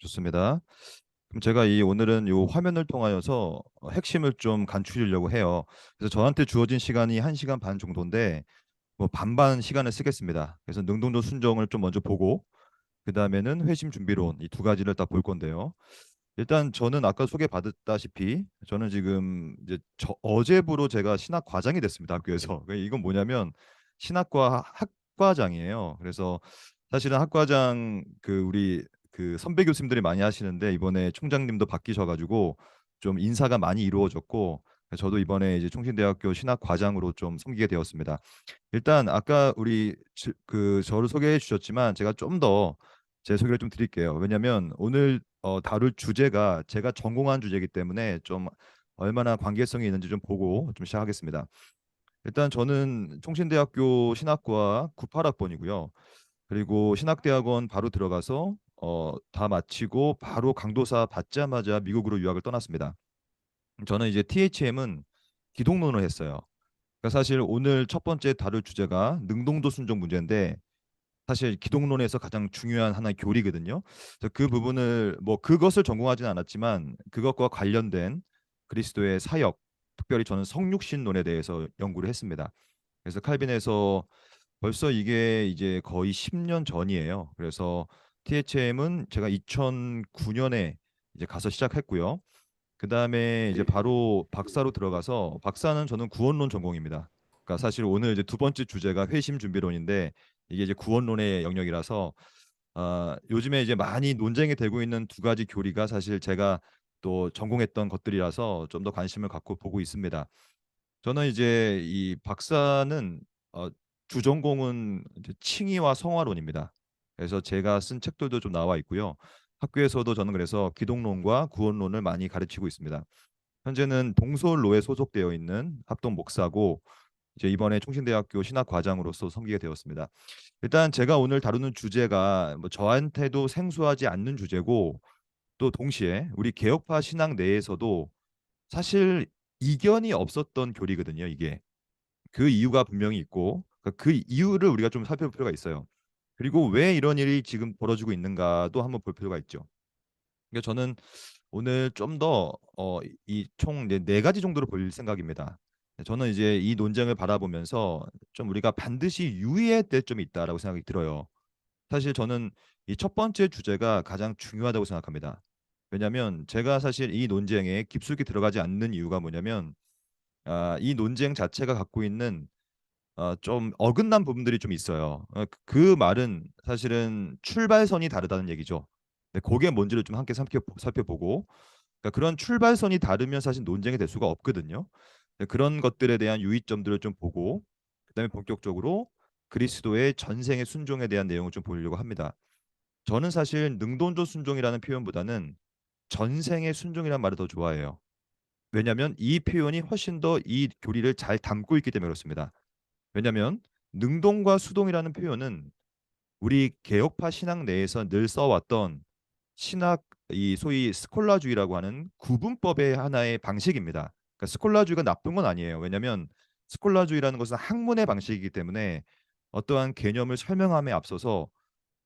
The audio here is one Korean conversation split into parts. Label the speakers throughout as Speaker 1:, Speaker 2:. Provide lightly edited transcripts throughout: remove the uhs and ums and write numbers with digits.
Speaker 1: 좋습니다. 그럼 제가 이 오늘은 요 화면을 통하여서 핵심을 좀 간추리려고 해요. 그래서 저한테 주어진 시간이 1시간 반 정도인데 뭐 반반 시간을 쓰겠습니다. 그래서 능동적 순종을 좀 먼저 보고 그다음에는 회심 준비론 이 두 가지를 다 볼 건데요. 일단 저는 아까 소개받았다시피 저는 지금 이제 어제부로 제가 신학 과장이 됐습니다, 학교에서. 이건 뭐냐면 신학과 학과장이에요. 그래서 사실은 학과장 우리 선배 교수님들이 많이 하시는데 이번에 총장님도 바뀌셔 가지고 좀 인사가 많이 이루어졌고 저도 이번에 이제 총신대학교 신학 과장으로 좀 섬기게 되었습니다. 일단 아까 우리 저를 소개해 주셨지만 제가 좀 더 제 소개를 좀 드릴게요. 왜냐하면 오늘 다룰 주제가 제가 전공한 주제이기 때문에 좀 얼마나 관계성이 있는지 좀 보고 좀 시작하겠습니다. 일단 저는 총신대학교 신학과 98학번이고요. 그리고 신학대학원 바로 들어가서 다 마치고 바로 강도사 받자마자 미국으로 유학을 떠났습니다. 저는 이제 THM은 기독론을 했어요. 그러니까 사실 오늘 첫 번째 다룰 주제가 능동도 순종 문제인데 사실 기독론에서 가장 중요한 하나의 교리거든요. 그래서 그 부분을 뭐 그것을 전공하지는 않았지만 그것과 관련된 그리스도의 사역, 특별히 저는 성육신론에 대해서 연구를 했습니다. 그래서 칼빈에서 벌써 이게 이제 거의 10년 전이에요. 그래서 THM은 제가 2009년에 이제 가서 시작했고요. 그다음에 이제 바로 박사로 들어가서 박사는 저는 구원론 전공입니다. 그러니까 사실 오늘 이제 두 번째 주제가 회심 준비론인데 이게 이제 구원론의 영역이라서 요즘에 이제 많이 논쟁이 되고 있는 두 가지 교리가 사실 제가 또 전공했던 것들이라서 좀 더 관심을 갖고 보고 있습니다. 저는 이제 이 박사는 주전공은 이제 칭의와 성화론입니다. 그래서 제가 쓴 책들도 좀 나와 있고요. 학교에서도 저는 그래서 기독론과 구원론을 많이 가르치고 있습니다. 현재는 동서울로에 소속되어 있는 합동 목사고 이제 이번에 총신대학교 신학과장으로서 섬기게 되었습니다. 일단 제가 오늘 다루는 주제가 뭐 저한테도 생소하지 않는 주제고 또 동시에 우리 개혁파 신학 내에서도 사실 이견이 없었던 교리거든요, 이게. 그 이유가 분명히 있고 그 이유를 우리가 좀 살펴볼 필요가 있어요. 그리고 왜 이런 일이 지금 벌어지고 있는가도 한번 볼 필요가 있죠. 그러니까 저는 오늘 좀 더 이 총 네 가지 정도로 볼 생각입니다. 저는 이제 이 논쟁을 바라보면서 좀 우리가 반드시 유의해야 될 점이 있다라고 생각이 들어요. 사실 저는 이 첫 번째 주제가 가장 중요하다고 생각합니다. 왜냐하면 제가 사실 이 논쟁에 깊숙이 들어가지 않는 이유가 뭐냐면 이 논쟁 자체가 갖고 있는 좀 어긋난 부분들이 좀 있어요. 그 말은 사실은 출발선이 다르다는 얘기죠. 네, 그게 뭔지를 좀 함께 살펴보고 그러니까 그런 출발선이 다르면 사실 논쟁이 될 수가 없거든요. 네, 그런 것들에 대한 유의점들을 좀 보고 그다음에 본격적으로 그리스도의 전생의 순종에 대한 내용을 좀 보려고 합니다. 저는 사실 능동적 순종이라는 표현보다는 전생의 순종이라는 말을 더 좋아해요. 왜냐하면 이 표현이 훨씬 더 이 교리를 잘 담고 있기 때문에 그렇습니다. 왜냐하면 능동과 수동이라는 표현은 우리 개혁파 신학 내에서 늘 써왔던 신학 이 소위 스콜라주의라고 하는 구분법의 하나의 방식입니다. 그러니까 스콜라주의가 나쁜 건 아니에요. 왜냐하면 스콜라주의라는 것은 학문의 방식이기 때문에 어떠한 개념을 설명함에 앞서서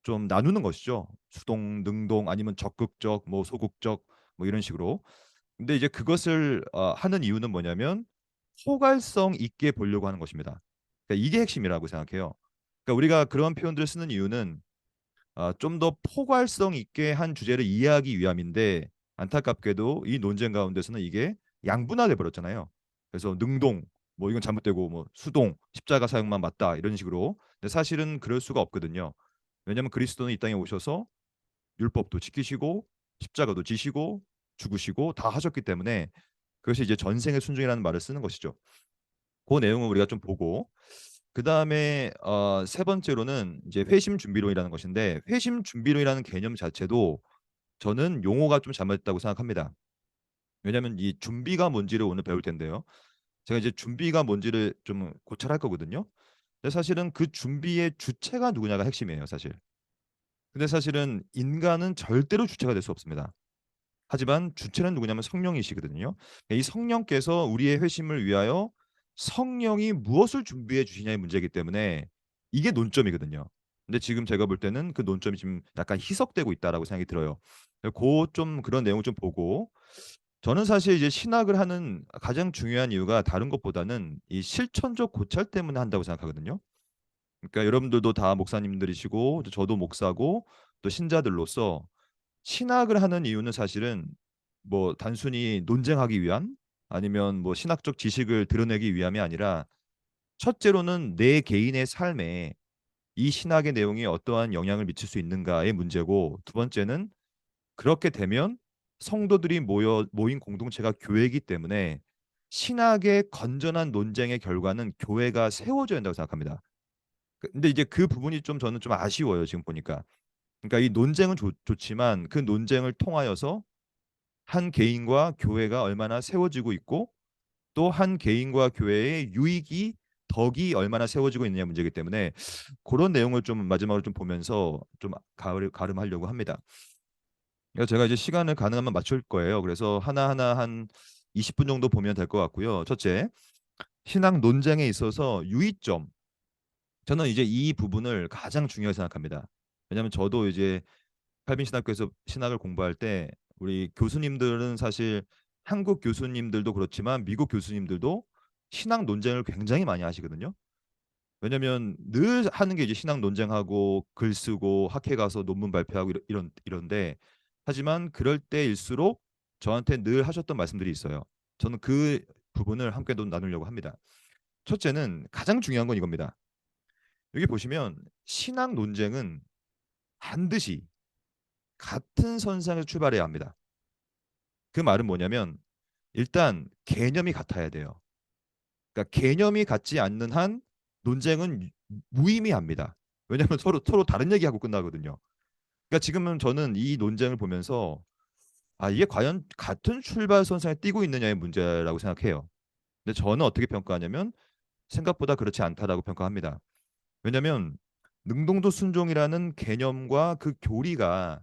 Speaker 1: 좀 나누는 것이죠. 수동, 능동 아니면 적극적, 뭐 소극적 뭐 이런 식으로. 근데 이제 그것을 하는 이유는 뭐냐면 포괄성 있게 보려고 하는 것입니다. 그러니까 이게 핵심이라고 생각해요. 그러니까 우리가 그런 표현들을 쓰는 이유는 좀 더 포괄성 있게 한 주제를 이해하기 위함인데 안타깝게도 이 논쟁 가운데서는 이게 양분화돼 버렸잖아요. 그래서 능동 뭐 이건 잘못되고 뭐 수동 십자가 사용만 맞다 이런 식으로. 근데 사실은 그럴 수가 없거든요. 왜냐하면 그리스도는 이 땅에 오셔서 율법도 지키시고 십자가도 지시고 죽으시고 다 하셨기 때문에 그것이 이제 전생의 순종이라는 말을 쓰는 것이죠. 그 내용을 우리가 좀 보고 그다음에 세 번째로는 이제 회심 준비론이라는 것인데 회심 준비론이라는 개념 자체도 저는 용어가 좀 잘못됐다고 생각합니다. 왜냐하면 이 준비가 뭔지를 오늘 배울 텐데요. 제가 이제 준비가 뭔지를 좀 고찰할 거거든요. 근데 사실은 그 준비의 주체가 누구냐가 핵심이에요, 사실. 근데 사실은 인간은 절대로 주체가 될 수 없습니다. 하지만 주체는 누구냐면 성령이시거든요. 이 성령께서 우리의 회심을 위하여 성령이 무엇을 준비해 주시냐의 문제이기 때문에 이게 논점이거든요. 근데 지금 제가 볼 때는 그 논점이 지금 약간 희석되고 있다라고 생각이 들어요. 고 좀 그런 내용을 좀 보고 저는 사실 이제 신학을 하는 가장 중요한 이유가 다른 것보다는 이 실천적 고찰 때문에 한다고 생각하거든요. 그러니까 여러분들도 다 목사님들이시고 저도 목사고 또 신자들로서 신학을 하는 이유는 사실은 뭐 단순히 논쟁하기 위한 아니면 뭐 신학적 지식을 드러내기 위함이 아니라 첫째로는 내 개인의 삶에 이 신학의 내용이 어떠한 영향을 미칠 수 있는가의 문제고 두 번째는 그렇게 되면 성도들이 모인 공동체가 교회이기 때문에 신학의 건전한 논쟁의 결과는 교회가 세워져야 한다고 생각합니다. 근데 이제 그 부분이 좀 저는 좀 아쉬워요 지금 보니까. 그러니까 이 논쟁은 좋지만 그 논쟁을 통하여서 한 개인과 교회가 얼마나 세워지고 있고 또 한 개인과 교회의 유익이 덕이 얼마나 세워지고 있느냐 문제이기 때문에 그런 내용을 좀 마지막으로 좀 보면서 좀 가름하려고 합니다. 그러니까 제가 이제 시간을 가능하면 맞출 거예요. 그래서 하나하나 한 20분 정도 보면 될 것 같고요. 첫째, 신학 논쟁에 있어서 유의점. 저는 이제 이 부분을 가장 중요하게 생각합니다. 왜냐하면 저도 이제 칼빈신학교에서 신학을 공부할 때 우리 교수님들은 사실 한국 교수님들도 그렇지만 미국 교수님들도 신학 논쟁을 굉장히 많이 하시거든요. 왜냐면 늘 하는 게 이제 신학 논쟁하고 글 쓰고 학회 가서 논문 발표하고 이런데 하지만 그럴 때일수록 저한테 늘 하셨던 말씀들이 있어요. 저는 그 부분을 함께 또 나누려고 합니다. 첫째는 가장 중요한 건 이겁니다. 여기 보시면 신학 논쟁은 반드시 같은 선상에서 출발해야 합니다. 그 말은 뭐냐면 일단 개념이 같아야 돼요. 그러니까 개념이 같지 않는 한 논쟁은 무의미합니다. 왜냐하면 서로 다른 얘기하고 끝나거든요. 그러니까 지금은 저는 이 논쟁을 보면서 아 이게 과연 같은 출발선상에 뛰고 있느냐의 문제라고 생각해요. 근데 저는 어떻게 평가하냐면 생각보다 그렇지 않다라고 평가합니다. 왜냐하면 능동도 순종이라는 개념과 그 교리가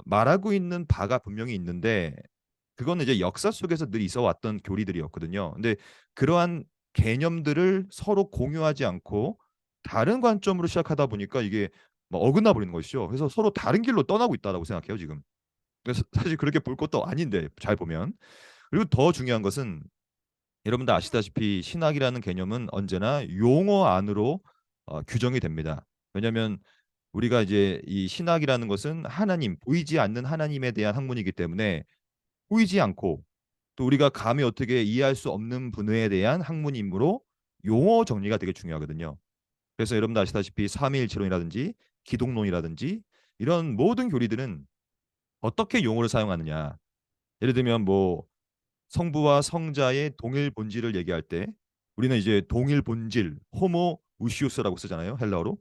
Speaker 1: 말하고 있는 바가 분명히 있는데 그거는 이제 역사 속에서 늘 있어 왔던 교리들이었거든요. 근데 그러한 개념들을 서로 공유하지 않고 다른 관점으로 시작하다 보니까 이게 막 어긋나 버리는 것이죠. 그래서 서로 다른 길로 떠나고 있다라고 생각해요, 지금. 그래서 사실 그렇게 볼 것도 아닌데 잘 보면. 그리고 더 중요한 것은 여러분들 아시다시피 신학이라는 개념은 언제나 용어 안으로 규정이 됩니다. 왜냐하면 우리가 이제 이 신학이라는 것은 하나님, 보이지 않는 하나님에 대한 학문이기 때문에 보이지 않고 또 우리가 감히 어떻게 이해할 수 없는 분야에 대한 학문이므로 용어 정리가 되게 중요하거든요. 그래서 여러분도 아시다시피 삼위일체론이라든지 기독론이라든지 이런 모든 교리들은 어떻게 용어를 사용하느냐. 예를 들면 뭐 성부와 성자의 동일 본질을 얘기할 때 우리는 이제 동일 본질 호모 우시우스라고 쓰잖아요. 헬라어로.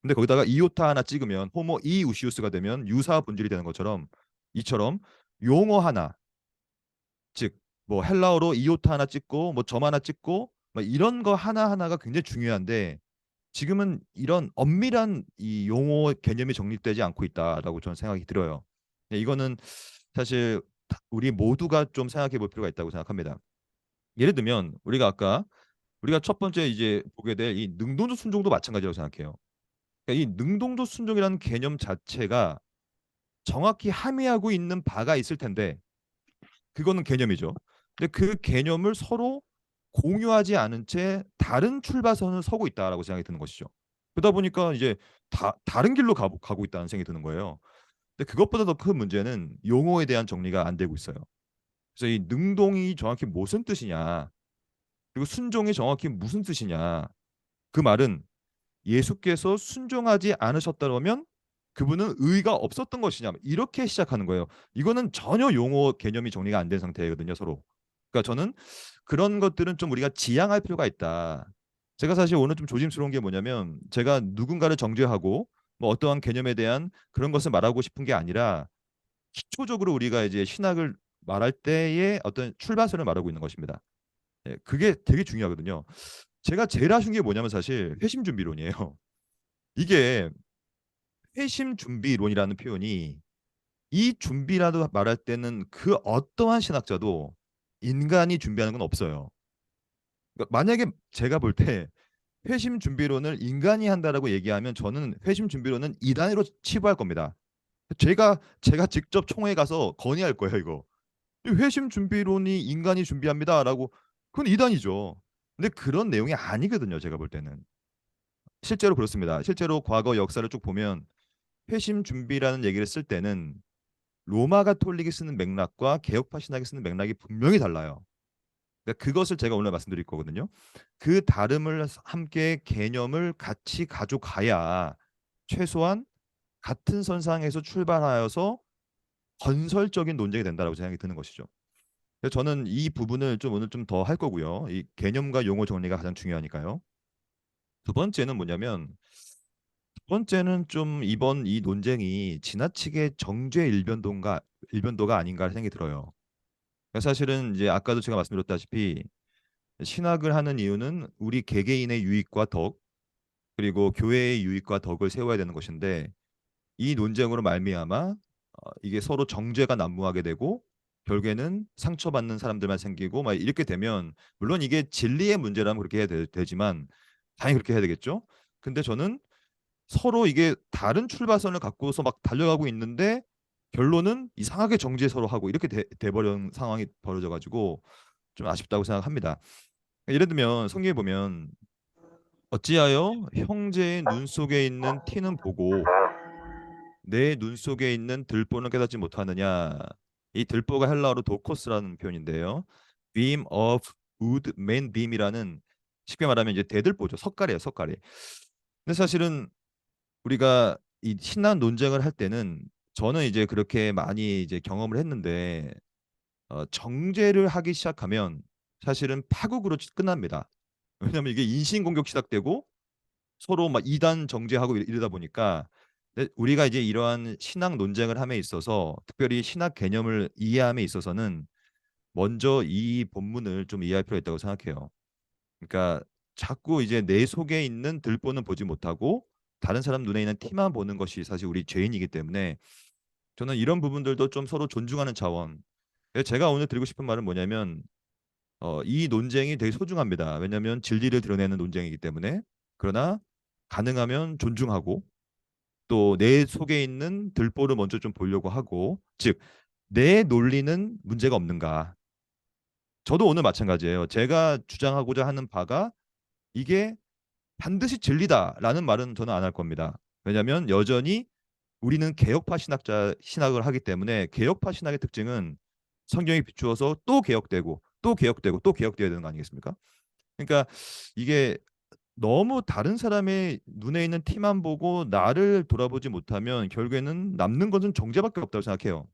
Speaker 1: 근데 거기다가 이오타 하나 찍으면 호모 이 우시우스가 되면 유사 본질이 되는 것처럼 이처럼 용어 하나 즉 뭐 헬라어로 이오타 하나 찍고 뭐 점 하나 찍고 막 이런 거 하나하나가 굉장히 중요한데 지금은 이런 엄밀한 이 용어 개념이 정립되지 않고 있다라고 저는 생각이 들어요. 네, 이거는 사실 우리 모두가 좀 생각해 볼 필요가 있다고 생각합니다. 예를 들면 우리가 첫 번째 이제 보게 될 이 능동적 순종도 마찬가지라고 생각해요. 그러니까 이 능동적 순종이라는 개념 자체가 정확히 함의하고 있는 바가 있을 텐데 그거는 개념이죠. 근데 그 개념을 서로 공유하지 않은 채 다른 출발선을 서고 있다라고 생각이 드는 것이죠. 그러다 보니까 이제 다른 길로 가고 있다는 생각이 드는 거예요. 근데 그것보다 더 큰 문제는 용어에 대한 정리가 안 되고 있어요. 그래서 이 능동이 정확히 무슨 뜻이냐, 그리고 순종이 정확히 무슨 뜻이냐. 그 말은 예수께서 순종하지 않으셨다면 그분은 의가 없었던 것이냐 이렇게 시작하는 거예요. 이거는 전혀 용어 개념이 정리가 안 된 상태거든요, 서로. 그러니까 저는 그런 것들은 좀 우리가 지양할 필요가 있다. 제가 사실 오늘 좀 조심스러운 게 뭐냐면 제가 누군가를 정죄하고 뭐 어떠한 개념에 대한 그런 것을 말하고 싶은 게 아니라 기초적으로 우리가 이제 신학을 말할 때의 어떤 출발선을 말하고 있는 것입니다. 예, 그게 되게 중요하거든요. 제가 제일 아쉬운 게 뭐냐면 사실 회심 준비론이에요. 이게 회심 준비론이라는 표현이 이 준비라도 말할 때는 그 어떠한 신학자도 인간이 준비하는 건 없어요. 그러니까 만약에 제가 볼 때 회심 준비론을 인간이 한다라고 얘기하면 저는 회심 준비론은 이단으로 치부할 겁니다. 제가 직접 총회 가서 건의할 거예요, 이거. 이 회심 준비론이 인간이 준비합니다라고 그건 이단이죠. 근데 그런 내용이 아니거든요, 제가 볼 때는. 실제로 그렇습니다. 실제로 과거 역사를 쭉 보면 회심 준비라는 얘기를 쓸 때는 로마 가톨릭이 쓰는 맥락과 개혁파 신학이 쓰는 맥락이 분명히 달라요. 그러니까 그것을 제가 오늘 말씀드릴 거거든요. 그 다름을 함께 개념을 같이 가져가야 최소한 같은 선상에서 출발하여서 건설적인 논쟁이 된다라고 생각이 드는 것이죠. 그래서 저는 이 부분을 좀 오늘 좀 더 할 거고요. 이 개념과 용어 정리가 가장 중요하니까요. 두 번째는 뭐냐면 두 번째는 좀 이번 이 논쟁이 지나치게 정죄 일변도가 아닌가 생각이 들어요. 그러니까 사실은 이제 아까도 제가 말씀드렸다시피 신학을 하는 이유는 우리 개개인의 유익과 덕 그리고 교회의 유익과 덕을 세워야 되는 것인데 이 논쟁으로 말미암아 이게 서로 정죄가 난무하게 되고 결국에는 상처받는 사람들만 생기고 막 이렇게 되면 물론 이게 진리의 문제라면 그렇게 해야 되지만 당연히 그렇게 해야 되겠죠. 근데 저는 서로 이게 다른 출발선을 갖고서 막 달려가고 있는데 결론은 이상하게 정죄 서로 하고 이렇게 돼버린 상황이 벌어져 가지고 좀 아쉽다고 생각합니다. 예를 들면 성경에 보면 어찌하여 형제의 눈 속에 있는 티는 보고 내 눈 속에 있는 들보는 깨닫지 못하느냐. 이 들보가 헬라어로 도코스라는 표현인데요. beam of wood main beam이라는 쉽게 말하면 이제 대들보죠. 석가래요, 석가래. 근데 사실은 우리가 이 신학 논쟁을 할 때는 저는 이제 그렇게 많이 이제 경험을 했는데 정죄를 하기 시작하면 사실은 파국으로 끝납니다. 왜냐하면 이게 인신공격 시작되고 서로 막 이단 정죄하고 이러다 보니까 근데 우리가 이제 이러한 신학 논쟁을 함에 있어서 특별히 신학 개념을 이해함에 있어서는 먼저 이 본문을 좀 이해할 필요가 있다고 생각해요. 그러니까 자꾸 이제 내 속에 있는 들보는 보지 못하고 다른 사람 눈에 있는 티만 보는 것이 사실 우리 죄인이기 때문에 저는 이런 부분들도 좀 서로 존중하는 차원. 제가 오늘 드리고 싶은 말은 뭐냐면 이 논쟁이 되게 소중합니다. 왜냐하면 진리를 드러내는 논쟁이기 때문에. 그러나 가능하면 존중하고 또 내 속에 있는 들보를 먼저 좀 보려고 하고 즉 내 논리는 문제가 없는가. 저도 오늘 마찬가지예요. 제가 주장하고자 하는 바가 이게 반드시 진리다라는 말은 저는 안 할 겁니다. 왜냐하면 여전히 우리는 개혁파 신학을 하기 때문에 개혁파 신학의 특징은 성경이 비추어서 또 개혁되고 또 개혁되고 또 개혁되어야 되는 거 아니겠습니까? 그러니까 이게 너무 다른 사람의 눈에 있는 티만 보고 나를 돌아보지 못하면 결국에는 남는 것은 정죄밖에 없다고 생각해요.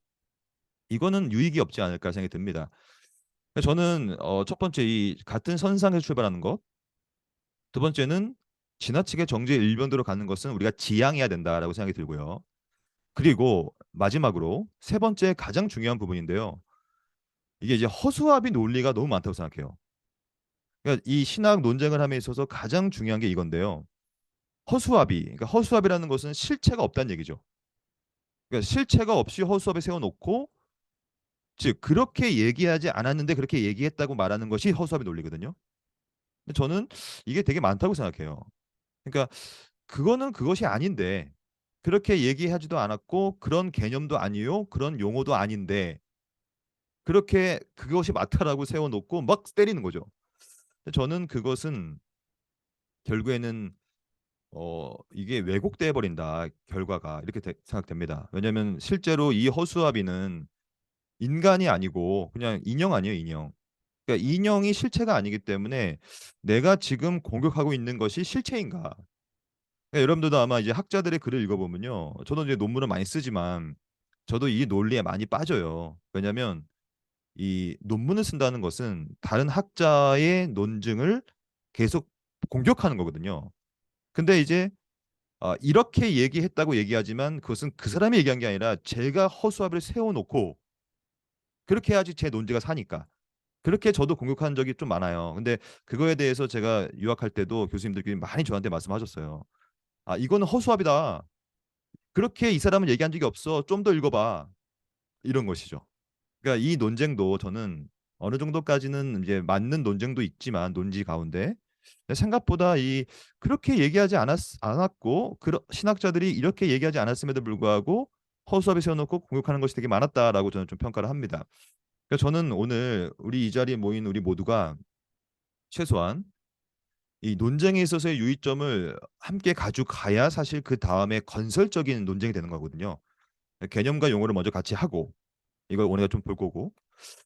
Speaker 1: 이거는 유익이 없지 않을까 생각이 듭니다. 저는 첫 번째 이 같은 선상에서 출발하는 것, 두 번째는 지나치게 정죄 일변도로 가는 것은 우리가 지양해야 된다라고 생각이 들고요. 그리고 마지막으로 세 번째 가장 중요한 부분인데요. 이게 이제 허수아비 논리가 너무 많다고 생각해요. 그러니까 이 신학 논쟁을 함에 있어서 가장 중요한 게 이건데요. 그러니까 허수아비라는 것은 실체가 없다는 얘기죠. 그러니까 실체가 없이 허수아비 세워놓고 즉 그렇게 얘기하지 않았는데 그렇게 얘기했다고 말하는 것이 허수아비 논리거든요. 근데 저는 이게 되게 많다고 생각해요. 그러니까 그거는 그것이 아닌데 그렇게 얘기하지도 않았고 그런 개념도 아니요 그런 용어도 아닌데 그렇게 그것이 맞다라고 세워놓고 막 때리는 거죠. 근데 저는 그것은 결국에는 이게 왜곡돼 버린다 결과가 이렇게 생각됩니다. 왜냐하면 실제로 이 허수아비는 인간이 아니고 그냥 인형 아니에요 인형. 그러니까 인형이 실체가 아니기 때문에 내가 지금 공격하고 있는 것이 실체인가? 그러니까 여러분들도 아마 이제 학자들의 글을 읽어보면요. 저도 이제 논문을 많이 쓰지만 저도 이 논리에 많이 빠져요. 왜냐하면 이 논문을 쓴다는 것은 다른 학자의 논증을 계속 공격하는 거거든요. 근데 이제 이렇게 얘기했다고 얘기하지만 그것은 그 사람이 얘기한 게 아니라 제가 허수아비를 세워놓고 그렇게 해야지 제 논지가 사니까. 그렇게 저도 공격한 적이 좀 많아요. 근데 그거에 대해서 제가 유학할 때도 교수님들끼리 많이 저한테 말씀하셨어요. "아 이거는 허수아비다. 그렇게 이 사람은 얘기한 적이 없어. 좀 더 읽어봐." 이런 것이죠. 그러니까 이 논쟁도 저는 어느 정도까지는 이제 맞는 논쟁도 있지만 논지 가운데 근데 생각보다 그렇게 얘기하지 않았고 신학자들이 이렇게 얘기하지 않았음에도 불구하고 허수아비 세워놓고 공격하는 것이 되게 많았다라고 저는 좀 평가를 합니다. 그래서 저는 오늘 우리 이 자리에 모인 우리 모두가 최소한 이 논쟁에 있어서의 유의점을 함께 가져가야 사실 그 다음에 건설적인 논쟁이 되는 거거든요. 개념과 용어를 먼저 같이 하고 이걸 오늘 좀 볼 거고,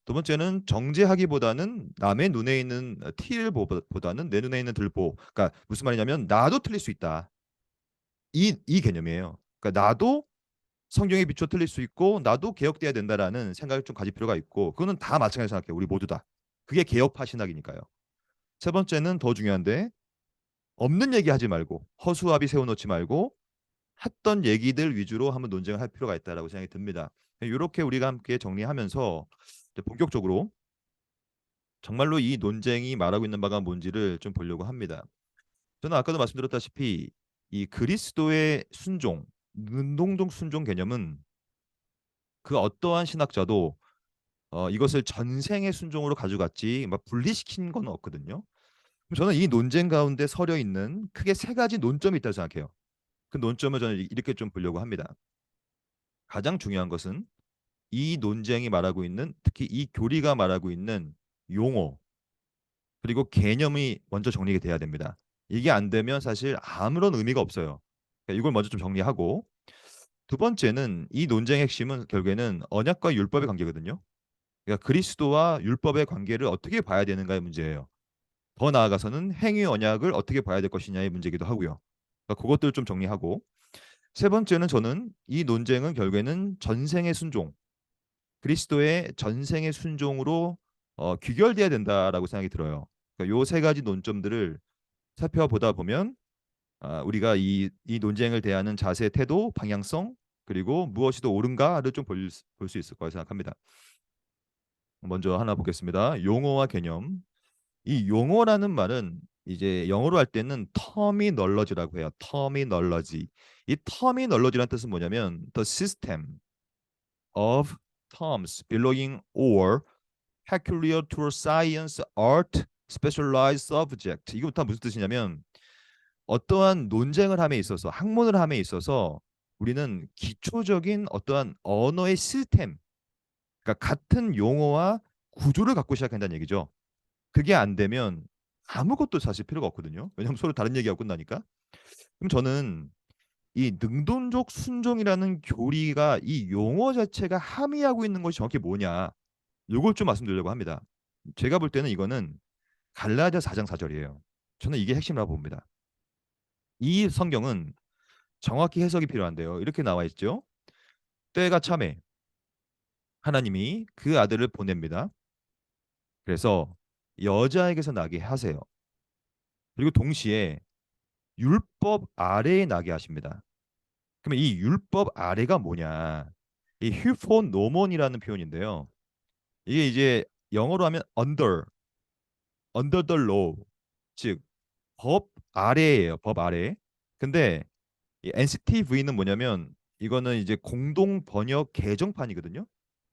Speaker 1: 두 번째는 정죄하기보다는 남의 눈에 있는 티를 보다는 내 눈에 있는 들보. 그러니까 무슨 말이냐면 나도 틀릴 수 있다. 이 개념이에요. 그러니까 나도 성경에 비춰 틀릴 수 있고 나도 개혁돼야 된다라는 생각을 좀 가질 필요가 있고, 그거는 다 마찬가지로 생각해요. 우리 모두 다. 그게 개혁파 신학이니까요. 세 번째는 더 중요한데, 없는 얘기 하지 말고 허수아비 세워놓지 말고 했던 얘기들 위주로 한번 논쟁을 할 필요가 있다라고 생각이 듭니다. 이렇게 우리가 함께 정리하면서 이제 본격적으로 정말로 이 논쟁이 말하고 있는 바가 뭔지를 좀 보려고 합니다. 저는 아까도 말씀드렸다시피 이 그리스도의 순종, 능동적 순종 개념은 그 어떠한 신학자도 이것을 전생의 순종으로 가져갔지 막 분리시킨 건 없거든요. 저는 이 논쟁 가운데 서려 있는 크게 세 가지 논점이 있다고 생각해요. 그 논점을 저는 이렇게 좀 보려고 합니다. 가장 중요한 것은 이 논쟁이 말하고 있는, 특히 이 교리가 말하고 있는 용어 그리고 개념이 먼저 정리가 돼야 됩니다. 이게 안 되면 사실 아무런 의미가 없어요. 그러니까 이걸 먼저 좀 정리하고, 두 번째는 이 논쟁의 핵심은 결국에는 언약과 율법의 관계거든요. 그러니까 그리스도와 율법의 관계를 어떻게 봐야 되는가의 문제예요. 더 나아가서는 행위 언약을 어떻게 봐야 될 것이냐의 문제이기도 하고요. 그러니까 그것들을 좀 정리하고, 세 번째는 저는 이 논쟁은 결국에는 전생의 순종, 그리스도의 전생의 순종으로 귀결돼야 된다라고 생각이 들어요. 그러니까 요세 가지 논점들을 살펴보다 보면 우리가 이 논쟁을 대하는 자세, 태도, 방향성 그리고 무엇이 더 옳은가를 좀 볼 수 있을 거라 생각합니다. 먼저 하나 보겠습니다. 용어와 개념. 이 용어라는 말은 이제 영어로 할 때는 터미널러지라고 해요. 터미널러지. 이 터미널러지라는 뜻은 뭐냐면 the system of terms belonging or peculiar to science, art, specialized subject. 이거 다 무슨 뜻이냐면 어떠한 논쟁을 함에 있어서 학문을 함에 있어서 우리는 기초적인 어떠한 언어의 시스템, 그러니까 같은 용어와 구조를 갖고 시작한다는 얘기죠. 그게 안 되면 아무것도 사실 필요가 없거든요. 왜냐하면 서로 다른 얘기하고 끝나니까. 그럼 저는 이 능동적 순종이라는 교리가 이 용어 자체가 함의하고 있는 것이 정확히 뭐냐, 이걸 좀 말씀드리려고 합니다. 제가 볼 때는 이거는 갈라디아 4장 4절이에요. 저는 이게 핵심이라고 봅니다. 이 성경은 정확히 해석이 필요한데요. 이렇게 나와 있죠. 때가 참에 하나님이 그 아들을 보냅니다. 그래서 여자에게서 나게 하세요. 그리고 동시에 율법 아래에 나게 하십니다. 그러면 이 율법 아래가 뭐냐? 이 휴포노몬이라는 표현인데요. 이게 이제 영어로 하면 under the law, 즉 법 아래예요. 법 아래. 근데 이 NCTV는 뭐냐면 이거는 이제 공동 번역 개정판이거든요.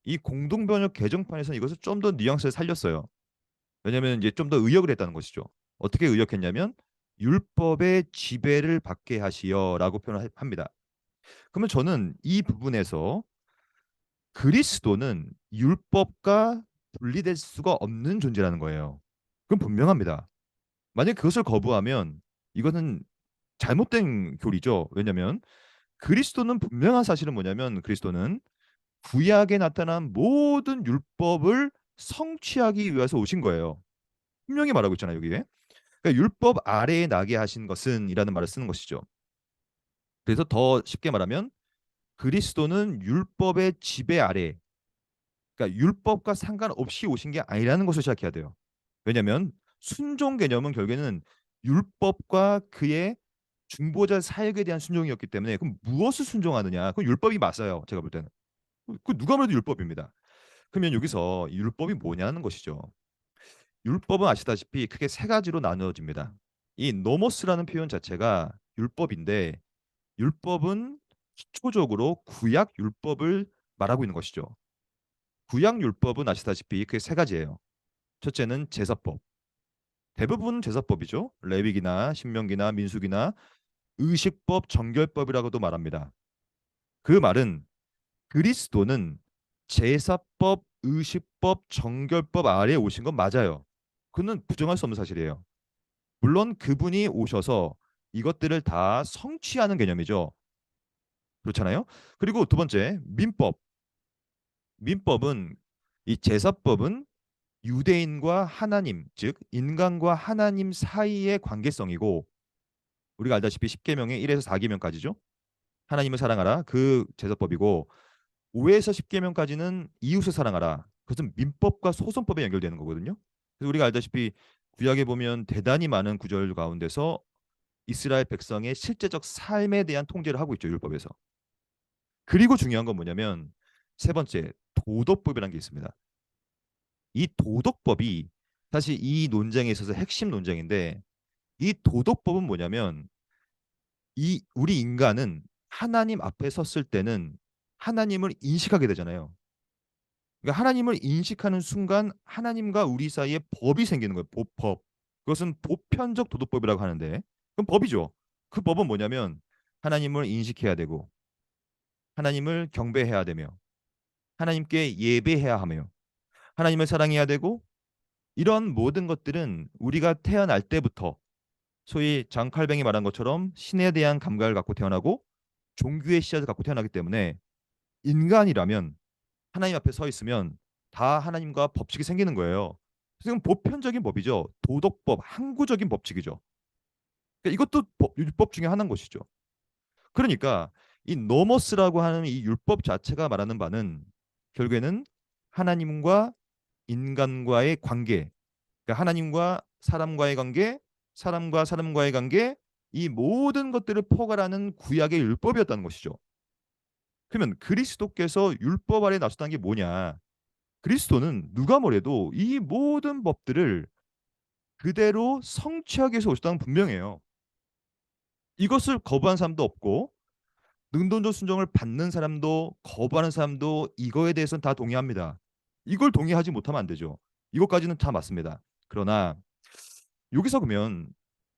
Speaker 1: 이 공동 번역 개정판에서는 이것을 좀 더 뉘앙스를 살렸어요. 왜냐하면 이제 좀 더 의역을 했다는 것이죠. 어떻게 의역했냐면 율법의 지배를 받게 하시어라고 표현합니다. 그러면 저는 이 부분에서 그리스도는 율법과 분리될 수가 없는 존재라는 거예요. 그건 분명합니다. 만약 그것을 거부하면 이거는 잘못된 교리죠. 왜냐하면 그리스도는 분명한 사실은 뭐냐면 그리스도는 구약에 나타난 모든 율법을 성취하기 위해서 오신 거예요. 분명히 말하고 있잖아요, 여기에. 그러니까 율법 아래에 나게 하신 것은 이라는 말을 쓰는 것이죠. 그래서 더 쉽게 말하면 그리스도는 율법의 지배 아래, 그러니까 율법과 상관없이 오신 게 아니라는 것을 시작해야 돼요. 왜냐하면 순종 개념은 결국에는 율법과 그의 중보자 사역에 대한 순종이었기 때문에, 그럼 무엇을 순종하느냐? 그 율법이 맞아요. 제가 볼 때는. 그 누가 말해도 율법입니다. 그러면 여기서 율법이 뭐냐는 것이죠. 율법은 아시다시피 크게 세 가지로 나누어집니다. 이 노모스라는 표현 자체가 율법인데, 율법은 기초적으로 구약 율법을 말하고 있는 것이죠. 구약 율법은 아시다시피 그게 세 가지예요. 첫째는 제사법, 대부분 제사법이죠. 레위기나 신명기나 민수기나 의식법, 정결법이라고도 말합니다. 그 말은 그리스도는 제사법, 의식법, 정결법 아래에 오신 건 맞아요. 그는 부정할 수 없는 사실이에요. 물론 그분이 오셔서 이것들을 다 성취하는 개념이죠. 그렇잖아요. 그리고 두 번째, 민법. 민법은 이 제사법은 유대인과 하나님, 즉 인간과 하나님 사이의 관계성이고 우리가 알다시피 10계명의 1에서 4계명까지죠. 하나님을 사랑하라. 그 제사법이고 5에서 10계명까지는 이웃을 사랑하라. 그것은 민법과 소송법에 연결되는 거거든요. 그래서 우리가 알다시피 구약에 보면 대단히 많은 구절 가운데서 이스라엘 백성의 실제적 삶에 대한 통제를 하고 있죠, 율법에서. 그리고 중요한 건 뭐냐면 세 번째, 도덕법이라는 게 있습니다. 이 도덕법이 사실 이 논쟁에 있어서 핵심 논쟁인데 이 도덕법은 뭐냐면 이 우리 인간은 하나님 앞에 섰을 때는 하나님을 인식하게 되잖아요. 그러니까 하나님을 인식하는 순간 하나님과 우리 사이에 법이 생기는 거예요. 법. 그것은 보편적 도덕법이라고 하는데 그럼 법이죠. 그 법은 뭐냐면 하나님을 인식해야 되고 하나님을 경배해야 되며 하나님께 예배해야 하며 하나님을 사랑해야 되고 이런 모든 것들은 우리가 태어날 때부터 소위 장칼뱅이 말한 것처럼 신에 대한 감각을 갖고 태어나고 종교의 씨앗을 갖고 태어나기 때문에 인간이라면 하나님 앞에 서 있으면 다 하나님과 법칙이 생기는 거예요. 지금 보편적인 법이죠. 도덕법, 항구적인 법칙이죠. 그러니까 이것도 율법 중에 하나인 것이죠. 그러니까 이 노모스라고 하는 이 율법 자체가 말하는 바는 결국에는 하나님과 인간과의 관계, 그러니까 하나님과 사람과의 관계, 사람과 사람과의 관계, 이 모든 것들을 포괄하는 구약의 율법이었다는 것이죠. 그러면 그리스도께서 율법 아래 나섰다는 게 뭐냐? 그리스도는 누가 뭐래도 이 모든 법들을 그대로 성취하기 위해서 오셨다는 분명해요. 이것을 거부한 사람도 없고 능동적 순종을 받는 사람도 거부하는 사람도 이거에 대해서는 다 동의합니다. 이걸 동의하지 못하면 안 되죠. 이것까지는 다 맞습니다. 그러나 여기서 그러면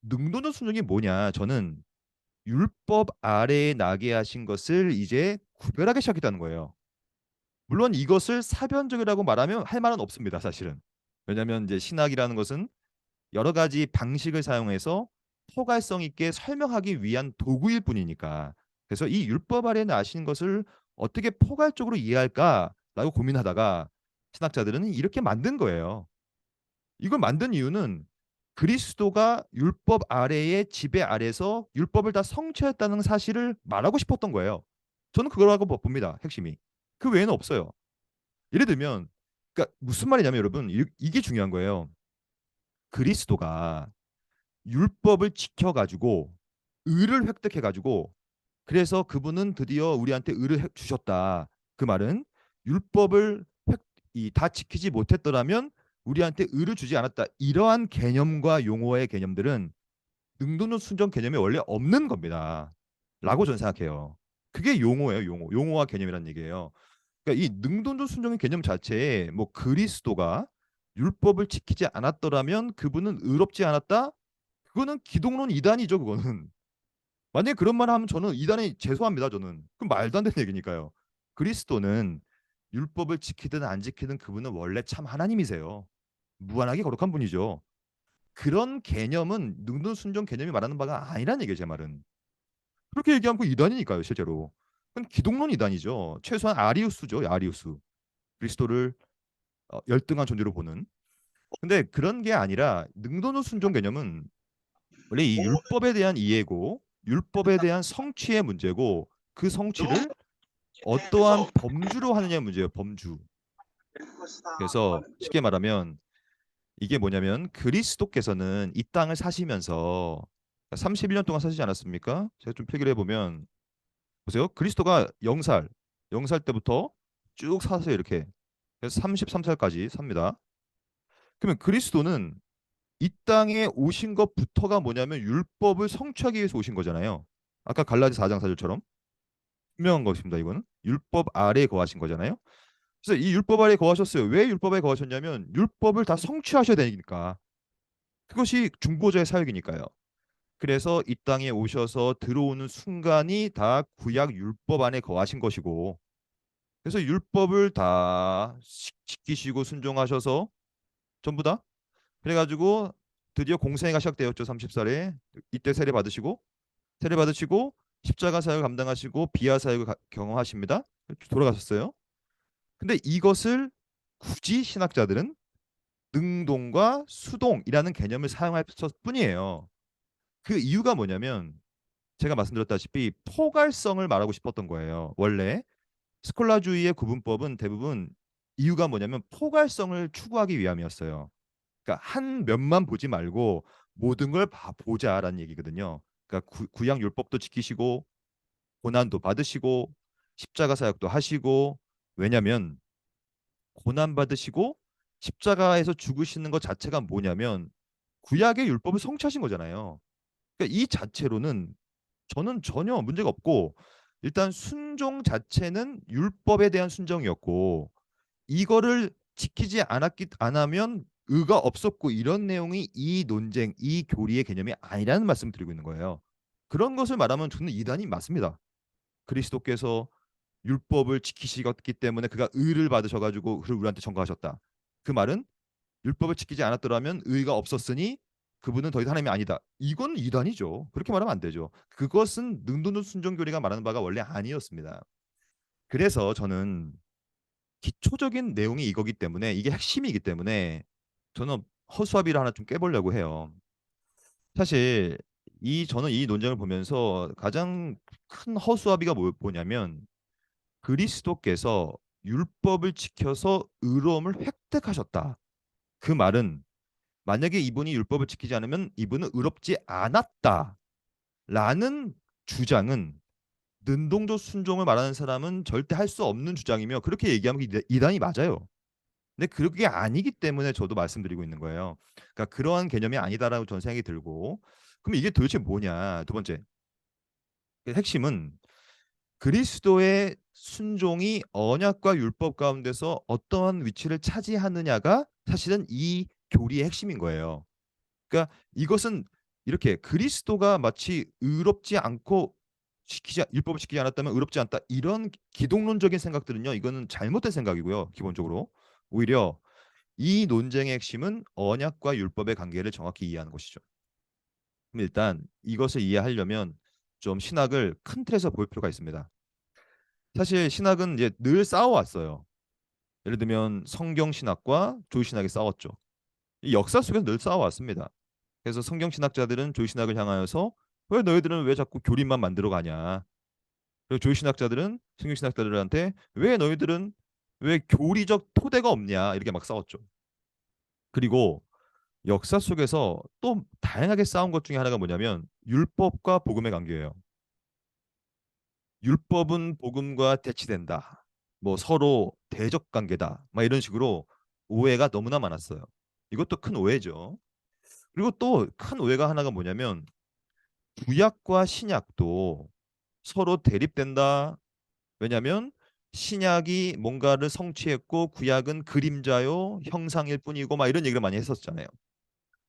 Speaker 1: 능동적 순종이 뭐냐? 저는 율법 아래에 나게 하신 것을 이제 구별하기 시작했다는 거예요. 물론 이것을 사변적이라고 말하면 할 말은 없습니다, 사실은. 왜냐하면 이제 신학이라는 것은 여러 가지 방식을 사용해서 포괄성 있게 설명하기 위한 도구일 뿐이니까. 그래서 이 율법 아래 나신 것을 어떻게 포괄적으로 이해할까라고 고민하다가 신학자들은 이렇게 만든 거예요. 이걸 만든 이유는 그리스도가 율법 아래의 지배 아래서 율법을 다 성취했다는 사실을 말하고 싶었던 거예요. 저는 그거라고 봅니다. 핵심이. 그 외에는 없어요. 예를 들면 그러니까 무슨 말이냐면 여러분 이게 중요한 거예요. 그리스도가 율법을 지켜가지고 의를 획득해가지고 그래서 그분은 드디어 우리한테 의를 주셨다. 그 말은 율법을 다 지키지 못했더라면 우리한테 의를 주지 않았다. 이러한 개념과 용어의 개념들은 능동적 순종 개념에 원래 없는 겁니다. 라고 저는 생각해요. 그게 용어예요. 용어. 용어와 개념이라는 얘기예요. 그러니까 이 능동적 순종의 개념 자체에 뭐 그리스도가 율법을 지키지 않았더라면 그분은 의롭지 않았다? 그거는 기독론 이단이죠, 그거는. 만약에 그런 말 하면 저는 이단에 죄송합니다, 저는. 그럼 말도 안 되는 얘기니까요. 그리스도는 율법을 지키든 안 지키든 그분은 원래 참 하나님이세요. 무한하게 거룩한 분이죠. 그런 개념은 능동순종 개념이 말하는 바가 아니라는 얘기예요, 제 말은. 그렇게 얘기하면 그 이단이니까요, 실제로. 그건 기독론 이단이죠. 최소한 아리우스죠, 아리우스. 그리스도를 열등한 존재로 보는. 근데 그런 게 아니라 능동순종 개념은 원래 이 율법에 대한 이해고 율법에 대한 성취의 문제고 그 성취를 어떠한 범주로 하느냐의 문제예요. 범주. 그래서 쉽게 말하면 이게 뭐냐면 그리스도께서는 이 땅을 사시면서 31년 동안 사시지 않았습니까? 제가 좀 필기를 해보면 보세요. 그리스도가 0살, 0살 때부터 쭉 사서 이렇게 그래서 33살까지 삽니다. 그러면 그리스도는 이 땅에 오신 것부터가 뭐냐면 율법을 성취하기 위해서 오신 거잖아요. 아까 갈라디 4장 4절처럼 분명한 것입니다. 이거는 율법 아래에 거하신 거잖아요. 그래서 이 율법 아래에 거하셨어요. 왜 율법에 거하셨냐면 율법을 다 성취하셔야 되니까. 그것이 중보자의 사역이니까요. 그래서 이 땅에 오셔서 들어오는 순간이 다 구약 율법 안에 거하신 것이고, 그래서 율법을 다 지키시고 순종하셔서 전부 다 그래가지고 드디어 공생애가 시작되었죠. 30살에 이때 세례 받으시고 십자가 사역을 감당하시고 비아 사역을 경험하십니다. 돌아가셨어요. 근데 이것을 굳이 신학자들은 능동과 수동이라는 개념을 사용할 뿐이에요. 그 이유가 뭐냐면 제가 말씀드렸다시피 포괄성을 말하고 싶었던 거예요. 원래 스콜라주의의 구분법은 대부분 이유가 뭐냐면 포괄성을 추구하기 위함이었어요. 그러니까 한 면만 보지 말고 모든 걸 보자라는 얘기거든요. 그러니까 구약 율법도 지키시고 고난도 받으시고 십자가 사역도 하시고, 왜냐면 고난 받으시고 십자가에서 죽으시는 것 자체가 뭐냐면 구약의 율법을 성취하신 거잖아요. 그러니까 이 자체로는 저는 전혀 문제가 없고, 일단 순종 자체는 율법에 대한 순종이었고 이거를 지키지 않았기 안 하면 의가 없었고, 이런 내용이 이 논쟁, 이 교리의 개념이 아니라는 말씀을 드리고 있는 거예요. 그런 것을 말하면 저는 이단이 맞습니다. 그리스도께서 율법을 지키시기 때문에 그가 의를 받으셔가지고 그를 우리한테 전가하셨다. 그 말은 율법을 지키지 않았더라면 의가 없었으니 그분은 더 이상 하나님이 아니다. 이건 이단이죠. 그렇게 말하면 안 되죠. 그것은 능동적 순종교리가 말하는 바가 원래 아니었습니다. 그래서 저는 기초적인 내용이 이거기 때문에, 이게 핵심이기 때문에 저는 허수아비를 하나 좀 깨보려고 해요. 사실 저는 이 논쟁을 보면서 가장 큰 허수아비가 뭐냐면 그리스도께서 율법을 지켜서 의로움을 획득하셨다. 그 말은 만약에 이분이 율법을 지키지 않으면 이분은 의롭지 않았다라는 주장은, 능동적 순종을 말하는 사람은 절대 할 수 없는 주장이며, 그렇게 얘기하면 이단이 맞아요. 근데 그게 아니기 때문에 저도 말씀드리고 있는 거예요. 그러니까 그러한 개념이 아니다라고 저는 생각이 들고, 그럼 이게 도대체 뭐냐? 두 번째, 그 핵심은 그리스도의 순종이 언약과 율법 가운데서 어떠한 위치를 차지하느냐가 사실은 이 교리의 핵심인 거예요. 그러니까 이것은 이렇게 그리스도가 마치 의롭지 않고 율법을 지키지 않았다면 의롭지 않다, 이런 기독론적인 생각들은요, 이거는 잘못된 생각이고요. 기본적으로 오히려 이 논쟁의 핵심은 언약과 율법의 관계를 정확히 이해하는 것이죠. 그럼 일단 이것을 이해하려면 좀 신학을 큰 틀에서 볼 필요가 있습니다. 사실 신학은 이제 늘 싸워왔어요. 예를 들면 성경 신학과 조유 신학이 싸웠죠. 이 역사 속에서 늘 싸워왔습니다. 그래서 성경 신학자들은 조유 신학을 향하여서 왜 너희들은 왜 자꾸 교리만 만들어 가냐? 그리고 조유 신학자들은 성경 신학자들한테 왜 너희들은 왜 교리적 토대가 없냐? 이렇게 막 싸웠죠. 그리고 역사 속에서 또 다양하게 싸운 것 중에 하나가 뭐냐면 율법과 복음의 관계예요. 율법은 복음과 대치된다. 뭐 서로 대적 관계다. 막 이런 식으로 오해가 너무나 많았어요. 이것도 큰 오해죠. 그리고 또 큰 오해가 하나가 뭐냐면 구약과 신약도 서로 대립된다. 왜냐하면 신약이 뭔가를 성취했고 구약은 그림자요 형상일 뿐이고 막 이런 얘기를 많이 했었잖아요.